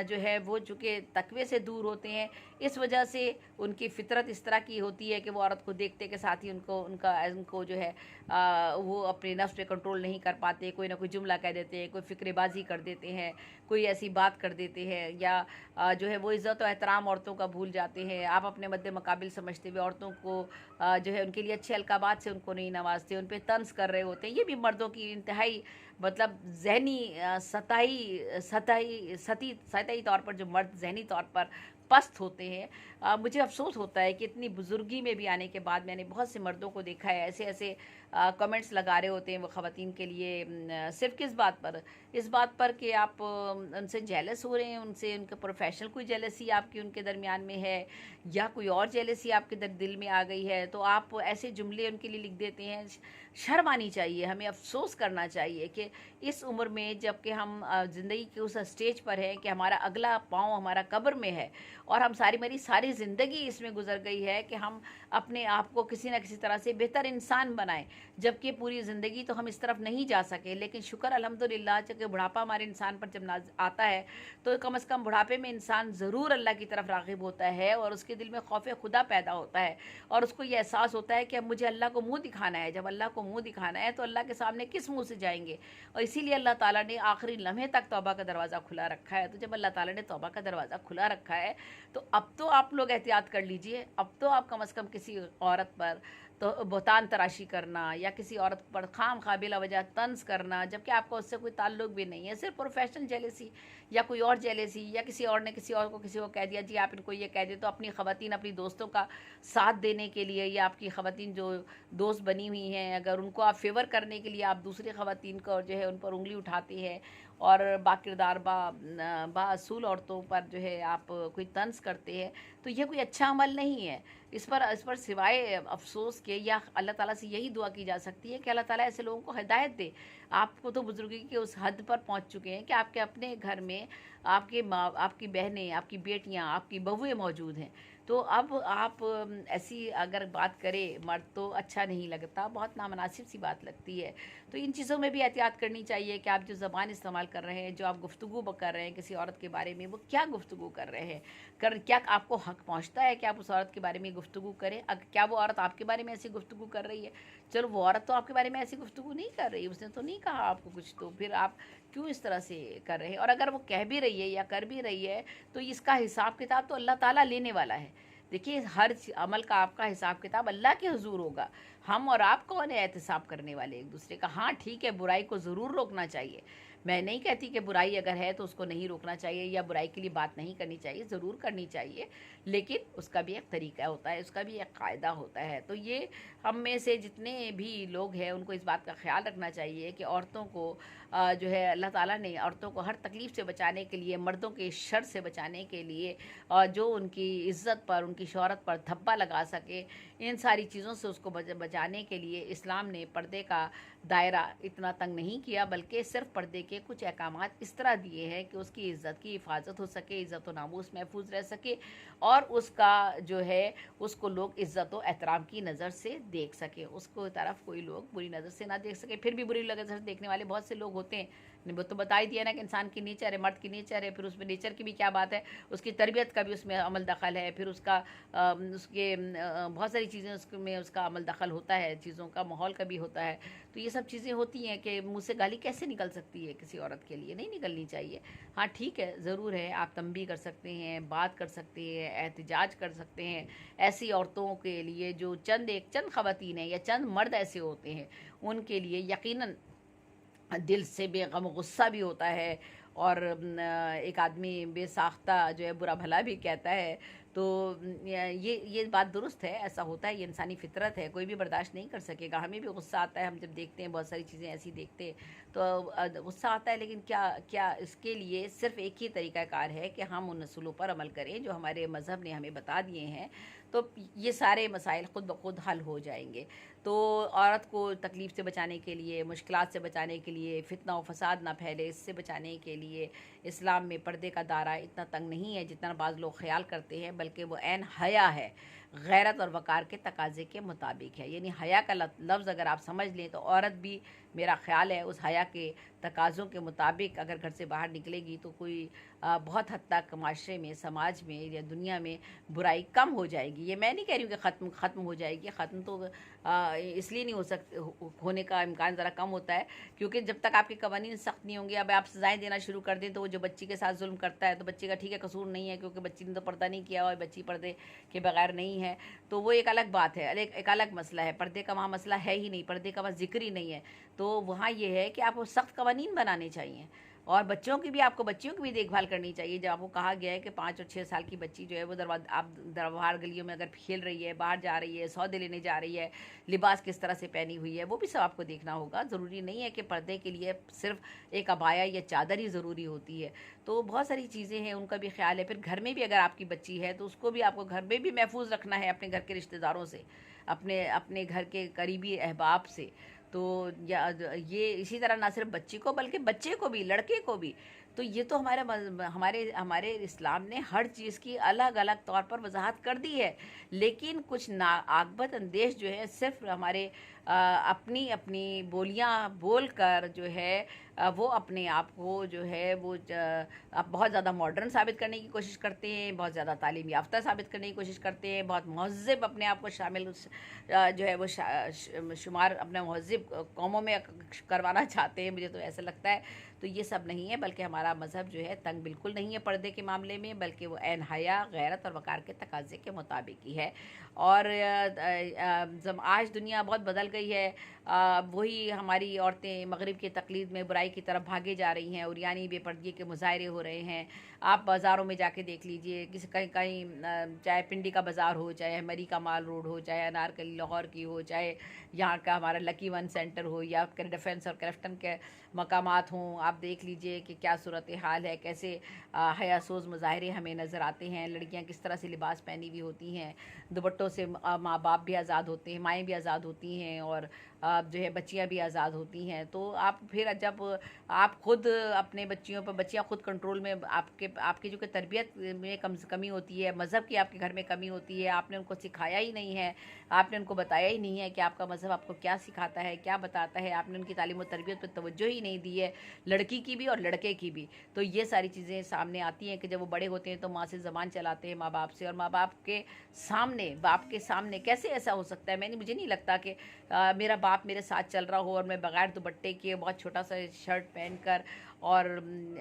जो है वो चूँकि तकवे से दूर होते हैं, इस वजह से उनकी फितरत इस तरह की होती है कि वो औरत को देखते के साथ ही उनको जो है वो अपने नफ्स पे कंट्रोल नहीं कर पाते। कोई ना कोई जुमला कह देते हैं, कोई फ़िक्रबाजी कर देते हैं, कोई ऐसी बात कर देते हैं, या जो है वो इज़्ज़त और एहतराम औरतों का भूल जाते हैं। आप अपने मद्दे मुकाबिल समझते हुए औरतों को जो है उनके लिए अच्छे अलकाबात से उनको नहीं नवाजते, उन पे तंज़ कर रहे होते हैं। ये भी मर्दों की इंतहाई मतलब ज़हनी सतही तौर पर जो मर्द ज़हनी तौर पर पस्त होते हैं। मुझे अफ़सोस होता है कि इतनी बुज़ुर्गी में भी आने के बाद मैंने बहुत से मर्दों को देखा है, ऐसे कमेंट्स लगा रहे होते हैं वो ख़वातीन के लिए, सिर्फ किस बात पर, इस बात पर कि आप उनसे जेलस हो रहे हैं, उनसे उनका प्रोफेशनल कोई जेलसी आपकी उनके दरमियान में है, या कोई और जेलसी आपके दिल में आ गई है, तो आप ऐसे जुमले उनके लिए लिख देते हैं। शर्म आनी चाहिए, हमें अफसोस करना चाहिए कि इस उम्र में, जबकि हम ज़िंदगी के उस स्टेज पर हैं कि हमारा अगला पाँव हमारा कब्र में है, और हम मेरी सारी ज़िंदगी इसमें गुजर गई है कि हम अपने आप को किसी न किसी तरह से बेहतर इंसान बनाएं, जबकि पूरी ज़िंदगी तो हम इस तरफ नहीं जा सके। लेकिन शुक्र अल्हम्दुलिल्लाह कि बुढ़ापा हमारे इंसान पर जब आता है, तो कम से कम बुढ़ापे में इंसान ज़रूर अल्लाह की तरफ राग़िब होता है, और उसके दिल में खौफ खुदा पैदा होता है, और उसको ये एहसास होता है कि अब मुझे अल्लाह को मुँह दिखाना है। जब अल्लाह को मुँह दिखाना है तो अल्लाह के सामने किस मुँह से जाएंगे, और इसीलिए अल्लाह ताला ने आखिरी लम्हे तक तौबा का दरवाज़ा खुला रखा है। तो जब अल्लाह ताला ने तौबा का दरवाज़ा खुला रखा है, तो अब तो आप लोग एहतियात कर लीजिए। अब तो आप कम से कम किसी औरत पर तो बहतान तराशी करना, या किसी औरत पर खाम खा बिला वजह तंज करना, जबकि आपका उससे कोई ताल्लुक भी नहीं है, सिर्फ प्रोफेशनल जेलेसी या कोई और जेलेसी, या किसी और ने किसी को कह दिया, जी आप इनको ये कह दे, तो अपनी ख़वातीन अपनी दोस्तों का साथ देने के लिए, या आपकी ख़वातीन जो दोस्त बनी हुई हैं, अगर उनको आप फेवर करने के लिए आप दूसरी ख़वातीन को जो है उन पर उंगली उठाते हैं, और बाकिरदार बाअसूल औरतों पर जो है आप कोई तंज करते हैं, तो ये कोई अच्छा अमल नहीं है। इस पर सिवाय अफसोस के या अल्लाह ताला से यही दुआ की जा सकती है कि अल्लाह ताला ऐसे लोगों को हिदायत दे। आपको तो बुजुर्गी के उस हद पर पहुंच चुके हैं कि आपके अपने घर में आपके माँ, आपकी बहनें, आपकी बेटियां, आपकी बहुएं मौजूद हैं। तो अब आप ऐसी अगर बात करें मर्द, तो अच्छा नहीं लगता, बहुत नामनासिब सी बात लगती है। तो इन चीज़ों में भी एहतियात करनी चाहिए कि आप जो ज़बान इस्तेमाल कर रहे हैं, जो आप गुफ्तगू कर रहे हैं किसी औरत के बारे में, वो क्या गुफ्तगू कर रहे हैं, क्या आपको हक पहुंचता है कि आप उस औरत के बारे में गुफ्तगू करें? क्या वो औरत आपके बारे में ऐसी गुफ्तगू कर रही है? चलो, वो औरत तो आपके बारे में ऐसी गुफ्तगू नहीं कर रही, उसने तो नहीं कहा आपको कुछ, तो फिर आप क्यों इस तरह से कर रहे हैं? और अगर वो कह भी रही है या कर भी रही है, तो इसका हिसाब किताब तो अल्लाह ताला लेने वाला है। देखिए, हर अमल का आपका हिसाब किताब अल्लाह के हुजूर होगा। हम और आप कौन है एहतिसाब करने वाले एक दूसरे का? हाँ ठीक है, बुराई को ज़रूर रोकना चाहिए। मैं नहीं कहती कि बुराई अगर है तो उसको नहीं रोकना चाहिए, या बुराई के लिए बात नहीं करनी चाहिए, ज़रूर करनी चाहिए, लेकिन उसका भी एक तरीका होता है, उसका भी एक कायदा होता है। तो ये हम में से जितने भी लोग हैं उनको इस बात का ख्याल रखना चाहिए कि औरतों को जो है अल्लाह ताला ने औरतों को हर तकलीफ़ से बचाने के लिए, मर्दों के शर से बचाने के लिए, जो उनकी इज़्ज़त पर, उनकी शोहरत पर धब्बा लगा सके, इन सारी चीज़ों से उसको बचाने के लिए इस्लाम ने पर्दे का दायरा इतना तंग नहीं किया, बल्कि सिर्फ़ पर्दे के कुछ अहकामात इस तरह दिए हैं कि उसकी इज़्ज़त की हिफाजत हो सके, इज़्ज़त व नामूस महफूज रह सके, और उसका जो है उसको लोग इज़्ज़त व एहतराम की नज़र से देख सकें, उसको तरफ कोई लोग बुरी नज़र से ना देख सके। फिर भी बुरी नज़र से देखने वाले बहुत से लोग होते हैं। वो तो बता ही दिया ना कि इंसान की नेचर है, मर्द की नेचर है, फिर उसमें नेचर की भी क्या बात है, उसकी तरबियत का भी उसमें अमल दखल है, फिर उसका उसके बहुत सारी चीज़ें उसमें उसका अमल दखल होता है, चीज़ों का माहौल का भी होता है। तो ये सब चीज़ें होती हैं कि मुँह से गाली कैसे निकल सकती है किसी औरत के लिए, नहीं निकलनी चाहिए। हाँ ठीक है, ज़रूर है, आप तंबीह कर सकते हैं, बात कर सकते हैं, एहतिजाज कर सकते हैं ऐसी औरतों के लिए जो चंद ख़वातीन हैं या चंद मर्द ऐसे होते हैं, उनके लिए यकीनन दिल से बेगम गुस्सा भी होता है, और एक आदमी बेसाख्ता जो है बुरा भला भी कहता है। तो ये बात दुरुस्त है, ऐसा होता है, ये इंसानी फितरत है, कोई भी बर्दाश्त नहीं कर सकेगा। हमें भी गुस्सा आता है, हम जब देखते हैं बहुत सारी चीज़ें ऐसी देखते हैं तो गुस्सा आता है, लेकिन क्या क्या इसके लिए सिर्फ़ एक ही तरीक़ाकार है कि हम उन असूलों पर अमल करें जो हमारे मज़हब ने हमें बता दिए हैं, तो ये सारे मसाइल ख़ुद ब खुद हल हो जाएंगे। तो औरत को तकलीफ़ से बचाने के लिए, मुश्किलात से बचाने के लिए, फितना व फ़साद ना फैले, इससे बचाने के लिए इस्लाम में पर्दे का दायरा इतना तंग नहीं है जितना बाज़ लोग ख़याल करते हैं, बल्कि वो ऐन हया है, गैरत और वक़ार के तकाज़े के मुताबिक है। यानी हया का लफ्ज़ अगर आप समझ लें तो औरत भी, मेरा ख़्याल है, उस हया के तकाज़ों के मुताबिक अगर घर से बाहर निकलेगी तो कोई बहुत हद तक माशरे में, समाज में या दुनिया में बुराई कम हो जाएगी। ये मैं नहीं कह रही हूँ कि ख़त्म हो जाएगी, ख़त्म तो इसलिए नहीं होने का इम्कान ज़रा कम होता है क्योंकि जब तक आपके कवानीन सख्त नहीं होंगे, अब आप सज़ाएँ देना शुरू कर दें तो वो जो बच्ची के साथ जुल्म करता है तो बच्चे का ठीक है कसूर नहीं है क्योंकि बच्ची ने तो पर्दा नहीं किया और बच्ची पर्दे के बगैर नहीं है, तो वो एक अलग बात है, एक अलग मसला है। पर्दे का वहाँ मसला है ही नहीं, पर्दे का वहाँ ज़िक्र ही नहीं है। तो वहाँ ये है कि आपको सख्त कवानीन बनाने चाहिए, और बच्चों की भी देखभाल करनी चाहिए। जब आपको कहा गया है कि 5 और 6 साल की बच्ची जो है वो बाहर गलियों में अगर खेल रही है, बाहर जा रही है, सौदे लेने जा रही है, लिबास किस तरह से पहनी हुई है, वो भी सब आपको देखना होगा। ज़रूरी नहीं है कि पर्दे के लिए सिर्फ एक अबाया या चादर ही ज़रूरी होती है। तो बहुत सारी चीज़ें हैं, उनका भी ख्याल है। फिर घर में भी अगर आपकी बच्ची है तो उसको भी आपको घर में भी महफूज रखना है अपने घर के रिश्तेदारों से, अपने घर के करीबी अहबाब से। तो या ये इसी तरह ना सिर्फ बच्ची को बल्कि बच्चे को भी, लड़के को भी। तो ये तो हमारे हमारे इस्लाम ने हर चीज़ की अलग अलग तौर पर वजाहत कर दी है, लेकिन कुछ ना आगबत अंदेश जो है सिर्फ हमारे अपनी अपनी बोलियां बोल कर जो है वो अपने आप को जो है वो अब बहुत ज़्यादा मॉडर्न साबित करने की कोशिश करते हैं, बहुत ज़्यादा तालीम याफ्ता साबित करने की कोशिश करते हैं, बहुत महज़्ज़ब अपने आप को शामिल जो है वो शुमार अपने महज़्ज़ब कौमों में करवाना चाहते हैं। मुझे तो ऐसा लगता है तो ये सब नहीं है, बल्कि हमारा मज़हब जो है तंग बिल्कुल नहीं है पर्दे के मामले में, बल्कि वो ऐन हया, गैरत और वक़ार के तकाज़े के मुताबिक ही है। और आज दुनिया बहुत बदल गई है, वही हमारी औरतें मगरिब की तक़लीद में बुराई की तरफ भागे जा रही हैं, उरियानी बेपर्दगी के मुज़ाहरे हो रहे हैं। आप बाज़ारों में जाके देख लीजिए, कहीं कहीं चाहे पिंडी का बाज़ार हो, चाहे मरी का माल रोड हो, चाहे अनारकली लाहौर की हो, चाहे यहाँ का हमारा लकी वन सेंटर हो या डिफेंस और क्राफ्टन के मकामात हों, आप देख लीजिए कि क्या सूरत हाल है, कैसे हयासोज़ मुज़ाहरे हमें नज़र आते हैं। लड़कियाँ किस तरह से लिबास पहनी हुई होती हैं, दुपट्टों से माँ बाप भी आज़ाद होते हैं, माएँ भी आज़ाद होती हैं, और जो है बच्चियाँ भी आज़ाद होती हैं। तो आप फिर जब आप खुद अपने बच्चियाँ खुद कंट्रोल में, आपकी जो कि तरबियत में कमी होती है, मज़हब की आपके घर में कमी होती है, आपने उनको सिखाया ही नहीं है, आपने उनको बताया ही नहीं है कि आपका मज़हब आपको क्या सिखाता है, क्या बताता है, आपने उनकी तालीम और तरबियत पर तवज्जो ही नहीं दी है, लड़की की भी और लड़के की भी। तो ये सारी चीज़ें सामने आती हैं कि जब वो बड़े होते हैं तो माँ से ज़बान चलाते हैं, माँ बाप से, और माँ बाप के सामने कैसे ऐसा हो सकता है। मुझे नहीं लगता कि मेरा बाप मेरे साथ चल रहा हो और मैं बगैर दुपट्टे के बहुत छोटा सा शर्ट पहनकर और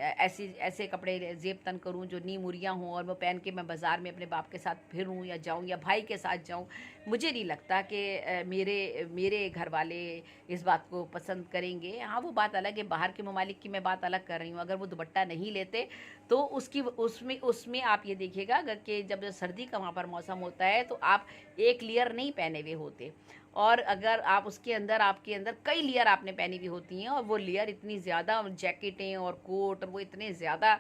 ऐसे कपड़े जेब तन करूं जो नी मुरियाँ हों और वो पहन के मैं बाज़ार में अपने बाप के साथ फिरूं या जाऊं या भाई के साथ जाऊं। मुझे नहीं लगता कि मेरे घर वाले इस बात को पसंद करेंगे। हाँ, वो बात अलग है, बाहर के ममालिक की मैं बात अलग कर रही हूँ। अगर वो दुपट्टा नहीं लेते तो उसमें आप ये देखिएगा अगर कि जब सर्दी का वहाँ पर मौसम होता है तो आप एक लेयर नहीं पहने हुए होते, और अगर आप उसके अंदर आपके अंदर कई लेयर आपने पहनी हुई होती हैं और वो लेयर इतनी ज़्यादा जैकेटें और कोट वो इतने ज़्यादा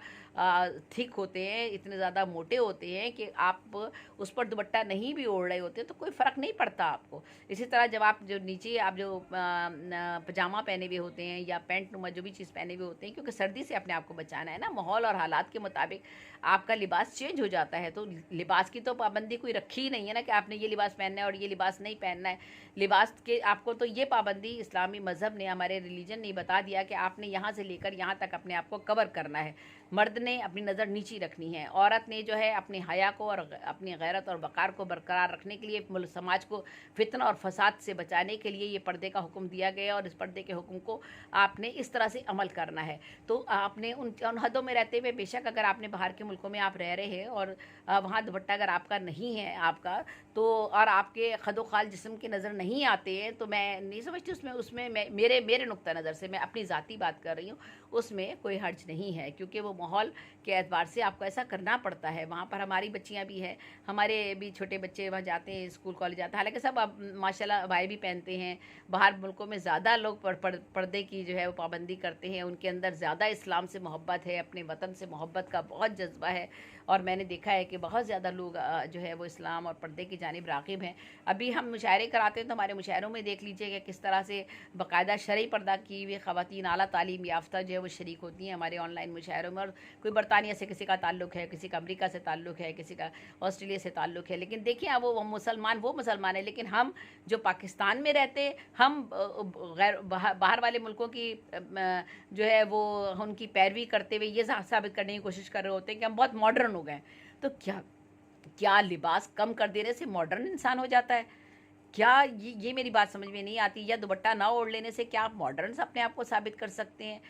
थिक होते हैं, इतने ज़्यादा मोटे होते हैं कि आप उस पर दुपट्टा नहीं भी ओढ़ रहे होते तो कोई फ़र्क नहीं पड़ता आपको। इसी तरह जब आप जो नीचे आप जो पजामा पहने हुए होते हैं या पैंट नुमा जो भी चीज़ पहने हुए होते हैं, क्योंकि सर्दी से अपने आप को बचाना है ना, माहौल और हालात के मुताबिक आपका लिबास चेंज हो जाता है। तो लिबास की तो पाबंदी कोई रखी ही नहीं है ना कि आपने ये लिबास पहनना है और ये लिबास नहीं पहनना है। लिबास के आपको तो ये पाबंदी इस्लामी मज़हब ने, हमारे रिलीजन ने बता दिया कि आपने यहाँ से लेकर यहाँ तक अपने आप को कवर करना है। मर्द ने अपनी नज़र नीची रखनी है, औरत ने जो है अपने हया को और अपनी गैरत और वक़ार को बरकरार रखने के लिए, मुल्क समाज को फितना और फसाद से बचाने के लिए ये पर्दे का हुक्म दिया गया और इस पर्दे के हुक्म को आपने इस तरह से अमल करना है। तो आपने उन हदों में रहते हुए, बेशक अगर आपने बाहर के मुल्कों में आप रह रहे हैं और वहाँ दुपट्टा अगर आपका नहीं है आपका, तो और आपके खदोखाल जिस्म की नज़र नहीं आते हैं, तो मैं नहीं समझती उसमें उसमें मैं मेरे नुक्ता नज़र से, मैं अपनी ज़ाती बात कर रही हूँ, उसमें कोई हर्ज नहीं है, क्योंकि वो माहौल के एतबार से आपको ऐसा करना पड़ता है। वहाँ पर हमारी बच्चियाँ भी हैं, हमारे भी छोटे बच्चे वहाँ जाते हैं, स्कूल कॉलेज जाते हैं, हालांकि सब अब माशाल्लाह भाई भी पहनते हैं। बाहर मुल्कों में ज़्यादा लोग पर्दे की जो है वो पाबंदी करते हैं, उनके अंदर ज़्यादा इस्लाम से मोहब्बत है, अपने वतन से मोहब्बत का बहुत जज्बा है। और मैंने देखा है कि बहुत ज़्यादा लोग जो है वो इस्लाम और पर्दे की जानिब राग़िब हैं। अभी हम मुशायरे कराते हैं तो हमारे मुशायरों में देख लीजिए कि किस तरह से बाकायदा शरई पर्दा की हुई ख़वातीन आला तालीम याफ्ता जो है वो शरीक होती हैं हमारे ऑनलाइन मुशायरों में। और कोई बरतानिया से किसी का ताल्लुक़ है, किसी का अमरीका से ताल्लुक़ है, किसी का ऑस्ट्रेलिया से ताल्लुक़ है, लेकिन देखिए अब वो मुसलमान है, लेकिन हम जो पाकिस्तान में रहते, हम गैर बाहर वाले मुल्कों की जो है वो उनकी पैरवी करते हुए ये साबित करने की कोशिश कर रहे होते हैं कि हम बहुत मॉडर्न हो गए। तो क्या क्या लिबास कम कर देने से मॉडर्न इंसान हो जाता है? क्या ये मेरी बात समझ में नहीं आती। या दुपट्टा ना ओढ़ लेने से क्या आप मॉडर्न अपने आप को साबित कर सकते हैं?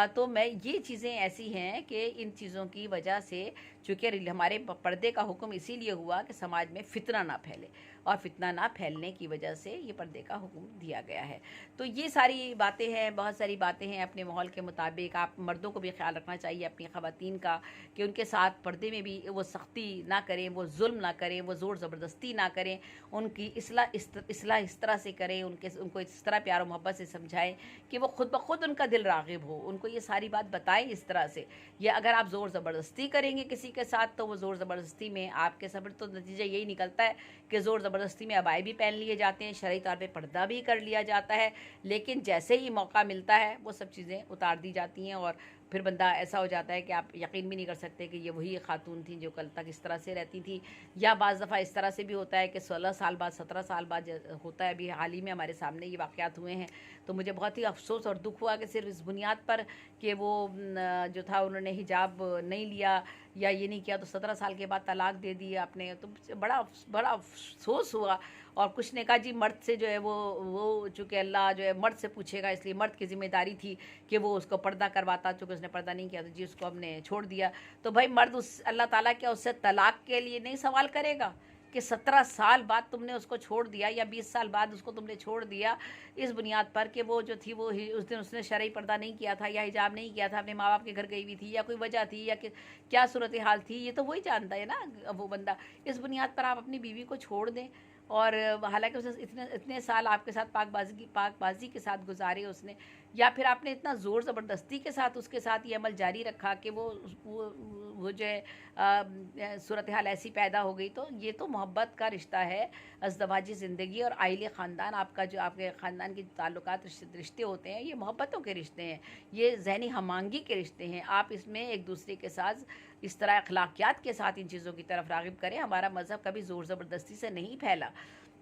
तो मैं ये चीज़ें ऐसी हैं कि इन चीज़ों की वजह से, चूँकि हमारे पर्दे का हुक्म इसीलिए हुआ कि समाज में फितना ना फैले, और फितना ना फैलने की वजह से ये पर्दे का हुक्म दिया गया है। तो ये सारी बातें हैं, बहुत सारी बातें हैं अपने माहौल के मुताबिक। आप मर्दों को भी ख्याल रखना चाहिए अपनी ख़वातीन का, कि उनके साथ पर्दे में भी वो सख्ती ना करें, वो जुल्म ना करें, वो ज़ोर ज़बरदस्ती ना करें, उनकी इस्लाह इस तरह से करें, उनको इस तरह प्यार और मोहब्बत से समझाएं कि वो खुद ब खुद उनका दिल राग़िब हो, उनको ये सारी बात बताएं इस तरह से। या अगर आप ज़ोर ज़बरदस्ती करेंगे किसी के साथ, तो वो ज़ोर ज़बरदस्ती में आपके सब्र, तो नतीजा यही निकलता है कि ज़ोर ज़बरदस्ती में अबाए भी पहन लिए जाते हैं, शरई तौर पे पर्दा भी कर लिया जाता है, लेकिन जैसे ही मौका मिलता है वो सब चीज़ें उतार दी जाती हैं और फिर बंदा ऐसा हो जाता है कि आप यकीन भी नहीं कर सकते कि ये वही खातून थी जो कल तक इस तरह से रहती थी। या बाज़ दफ़ा इस तरह से भी होता है कि 16 साल बाद, 17 साल बाद होता है। अभी हाल ही में हमारे सामने ये वाक़यात हुए हैं, तो मुझे बहुत ही अफसोस और दुख हुआ कि सिर्फ इस बुनियाद पर कि वो जो था उन्होंने हिजाब नहीं लिया या ये नहीं किया, तो 17 साल के बाद तलाक दे दी आपने, तो बड़ा अफसोस हुआ। और कुछ ने कहा जी मर्द से जो है वो चूँकि अल्लाह जो है मर्द से पूछेगा, इसलिए मर्द की ज़िम्मेदारी थी कि वो उसको पर्दा करवाता, चूँकि उसने पर्दा नहीं किया तो जी उसको हमने छोड़ दिया। तो भाई मर्द उस अल्लाह ताला क्या उससे तलाक के लिए नहीं सवाल करेगा कि 17 साल बाद तुमने उसको छोड़ दिया या 20 साल बाद उसको तुमने छोड़ दिया, इस बुनियाद पर कि वो जो थी वो उस दिन उसने शरई पर्दा नहीं किया था या हिजाब नहीं किया था, अपने माँ बाप के घर गई हुई थी, या कोई वजह थी, या क्या सूरत हाल थी, ये तो वही जानता है ना वो बंदा। इस बुनियाद पर आप अपनी बीवी को छोड़ दें, और हालांकि उसने इतने साल आपके साथ पाकबाजी के साथ गुजारे उसने, या फिर आपने इतना ज़ोर ज़बरदस्ती के साथ उसके साथ ये अमल जारी रखा कि वो जो है सूरत हाल ऐसी पैदा हो गई। तो ये तो मोहब्बत का रिश्ता है, अज़दवाजी ज़िंदगी और आइले ख़ानदान, आपका जो आपके ख़ानदान के ताल्लुकात रिश्ते होते हैं, ये मोहब्बतों के रिश्ते हैं, ये ज़हनी हमांगी के रिश्ते हैं। आप इसमें एक दूसरे के साथ इस तरह अखलाकियात के साथ इन चीज़ों की तरफ राग़िब करें। हमारा मज़हब कभी ज़ोर ज़बरदस्ती से नहीं फैला।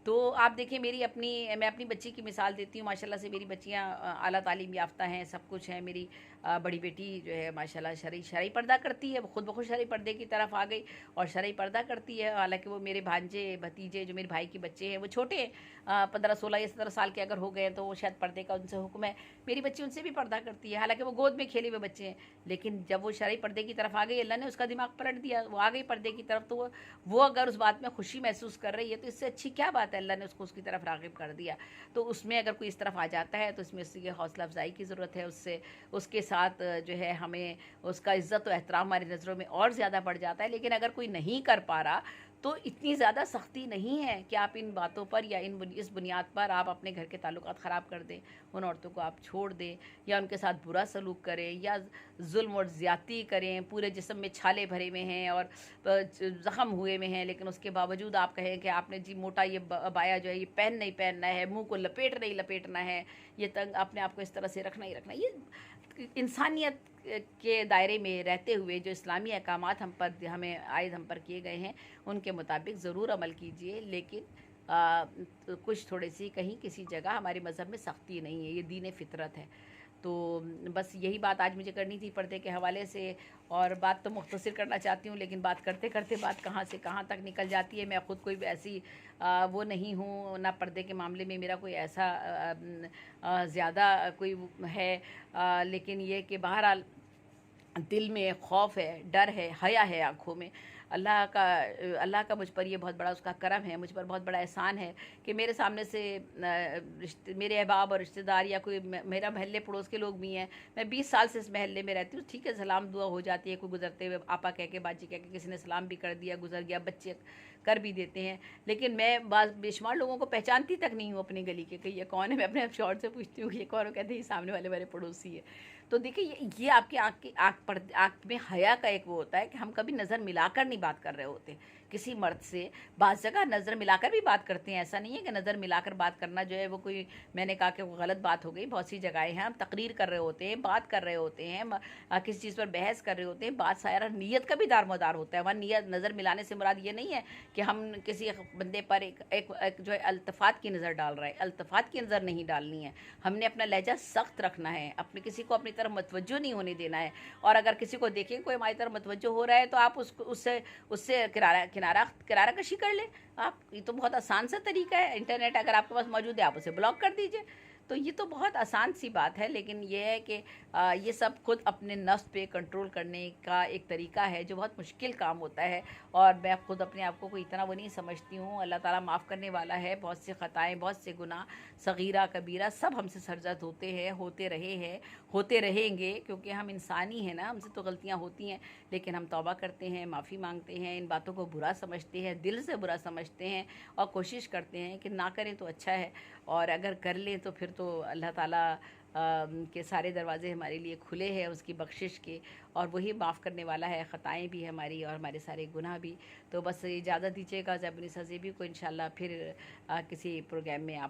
तो आप देखिए मैं अपनी बच्ची की मिसाल देती हूँ। माशाल्लाह से मेरी बच्चियाँ आला तालीम याफ्ता हैं, सब कुछ है। मेरी बड़ी बेटी जो है माशाल्लाह शरई पर्दा करती है, वो खुद ब खुद शरई पर्दे की तरफ आ गई और शरई पर्दा करती है। हालांकि वो मेरे भांजे भतीजे जो मेरे भाई के बच्चे हैं वो छोटे हैं, 15, 16 या 17 साल के अगर हो गए तो वो शायद पर्दे का उनसे हुक्म है। मेरी बच्ची उनसे भी पर्दा करती है, हालांकि वो गोद में खेले हुए बच्चे हैं, लेकिन जब वो शरई पर्दे की तरफ आ गई, अल्लाह ने उसका दिमाग पलट दिया, वो आ गई पर्दे की तरफ। तो वो अगर उस बात में खुशी महसूस कर रही है तो इससे अच्छी क्या बात है, अल्लाह ने उसको उसकी तरफ राग़िब कर दिया। तो उसमें अगर कोई इस तरफ आ जाता है तो इसमें उसकी हौसला अफजाई की ज़रूरत है, उसके साथ जो है हमें उसका इज़्ज़त और एहतराम हमारी नज़रों में और ज़्यादा बढ़ जाता है। लेकिन अगर कोई नहीं कर पा रहा तो इतनी ज़्यादा सख्ती नहीं है कि आप इन बातों पर या इस बुनियाद पर आप अपने घर के ताल्लुकात ख़राब कर दें, उन औरतों को आप छोड़ दें या उनके साथ बुरा सलूक करें या जुल्म और ज़्यादती करें, पूरे जिस्म में छाले भरे में हैं और ज़ख़म हुए में हैं, लेकिन उसके बावजूद आप कहें कि आपने जी मोटा ये बाया जो है ये नहीं पहनना है, मुंह को नहीं लपेटना है, ये तंग अपने आप को इस तरह से रखना ही रखना, ये इंसानियत के दायरे में रहते हुए जो इस्लामी अहकामात हमें आयद हम पर किए गए हैं उनके मुताबिक ज़रूर अमल कीजिए। लेकिन कुछ थोड़ी सी कहीं किसी जगह हमारे मज़हब में सख्ती नहीं है, ये दीन फितरत है। तो बस यही बात आज मुझे करनी थी पर्दे के हवाले से, और बात तो मुख्तसर करना चाहती हूँ लेकिन बात करते करते बात कहाँ से कहाँ तक निकल जाती है। मैं ख़ुद कोई ऐसी वो नहीं हूँ, ना पर्दे के मामले में मेरा कोई ऐसा ज़्यादा कोई है, लेकिन ये कि बहरहाल दिल में खौफ है, डर है, हया है आँखों में। अल्लाह का मुझ पर ये बहुत बड़ा उसका करम है, मुझ पर बहुत बड़ा एहसान है कि मेरे सामने से मेरे अहबाब और रिश्तेदार या कोई मेरा महल्ले पड़ोस के लोग भी हैं। मैं 20 साल से इस महल्ले में रहती हूँ, ठीक है, सलाम दुआ हो जाती है, कोई गुजरते हुए आपा कह के बाजी कह के किसी ने सलाम भी कर दिया, गुजर गया, बच्चे कर भी देते हैं, लेकिन मैं बेशुमार लोगों को पहचानती तक नहीं हूँ अपनी गली के कि ये कौन है। मैं अपने शौहर से पूछती हूँ ये कौन है, कहते हैं ये सामने वाले मेरे पड़ोसी है। तो देखिए ये आपकी आँख में हया का एक वो होता है कि हम कभी नज़र मिलाकर नहीं बात कर रहे होते किसी मर्द से। बाज़ जगह नज़र मिलाकर भी बात करते हैं, ऐसा नहीं है कि नज़र मिलाकर बात करना जो है वो कोई, मैंने कहा कि वो गलत बात हो गई। बहुत सी जगहें हैं हम तकरीर कर रहे होते हैं, बात कर रहे होते हैं, किसी चीज़ पर बहस कर रहे होते हैं, बात सारा नीयत का भी दारमदार होता है। वहाँ नीयत नज़र मिलाने से मुराद ये नहीं है कि हम किसी बंदे पर एक जो है अल्तफ़ात की नज़र डाल रहे हैं, अल्तफ़ात की नज़र नहीं डालनी है। हमने अपना लहजा सख्त रखना है, अपने किसी को अपनी तरफ मतवज्जो नहीं होने देना है। और अगर किसी को देखें कोई हमारी तरफ मतवज्जो हो रहा है तो आप उससे किनारा कशी कर ले आप। ये तो बहुत आसान सा तरीका है, इंटरनेट अगर आपके पास मौजूद है आप उसे ब्लॉक कर दीजिए। तो ये तो बहुत आसान सी बात है, लेकिन ये है कि ये सब खुद अपने नफ्स पे कंट्रोल करने का एक तरीका है जो बहुत मुश्किल काम होता है। और मैं खुद अपने आप को कोई इतना वो नहीं समझती हूँ। अल्लाह ताला माफ़ करने वाला है। बहुत से ख़ताएँ, बहुत से गुनाह, सगीरा कबीरा सब हमसे सरजद होते हैं, होते रहे हैं, होते रहेंगे, क्योंकि हम इंसान ही हैं ना, हमसे तो गलतियाँ होती हैं। लेकिन हम तौबा करते हैं, माफ़ी मांगते हैं, इन बातों को बुरा समझते हैं, दिल से बुरा समझते हैं और कोशिश करते हैं कि ना करें तो अच्छा है, और अगर कर लें तो फिर तो अल्लाह ताला के सारे दरवाज़े हमारे लिए खुले हैं उसकी बख्शिश के, और वही माफ़ करने वाला है, ख़ताएँ भी हमारी और हमारे सारे गुनाह भी। तो बस इजाज़त दीजिएगा ज़ैब निसा ज़ेबी को, इंशाल्लाह फिर किसी प्रोग्राम में आप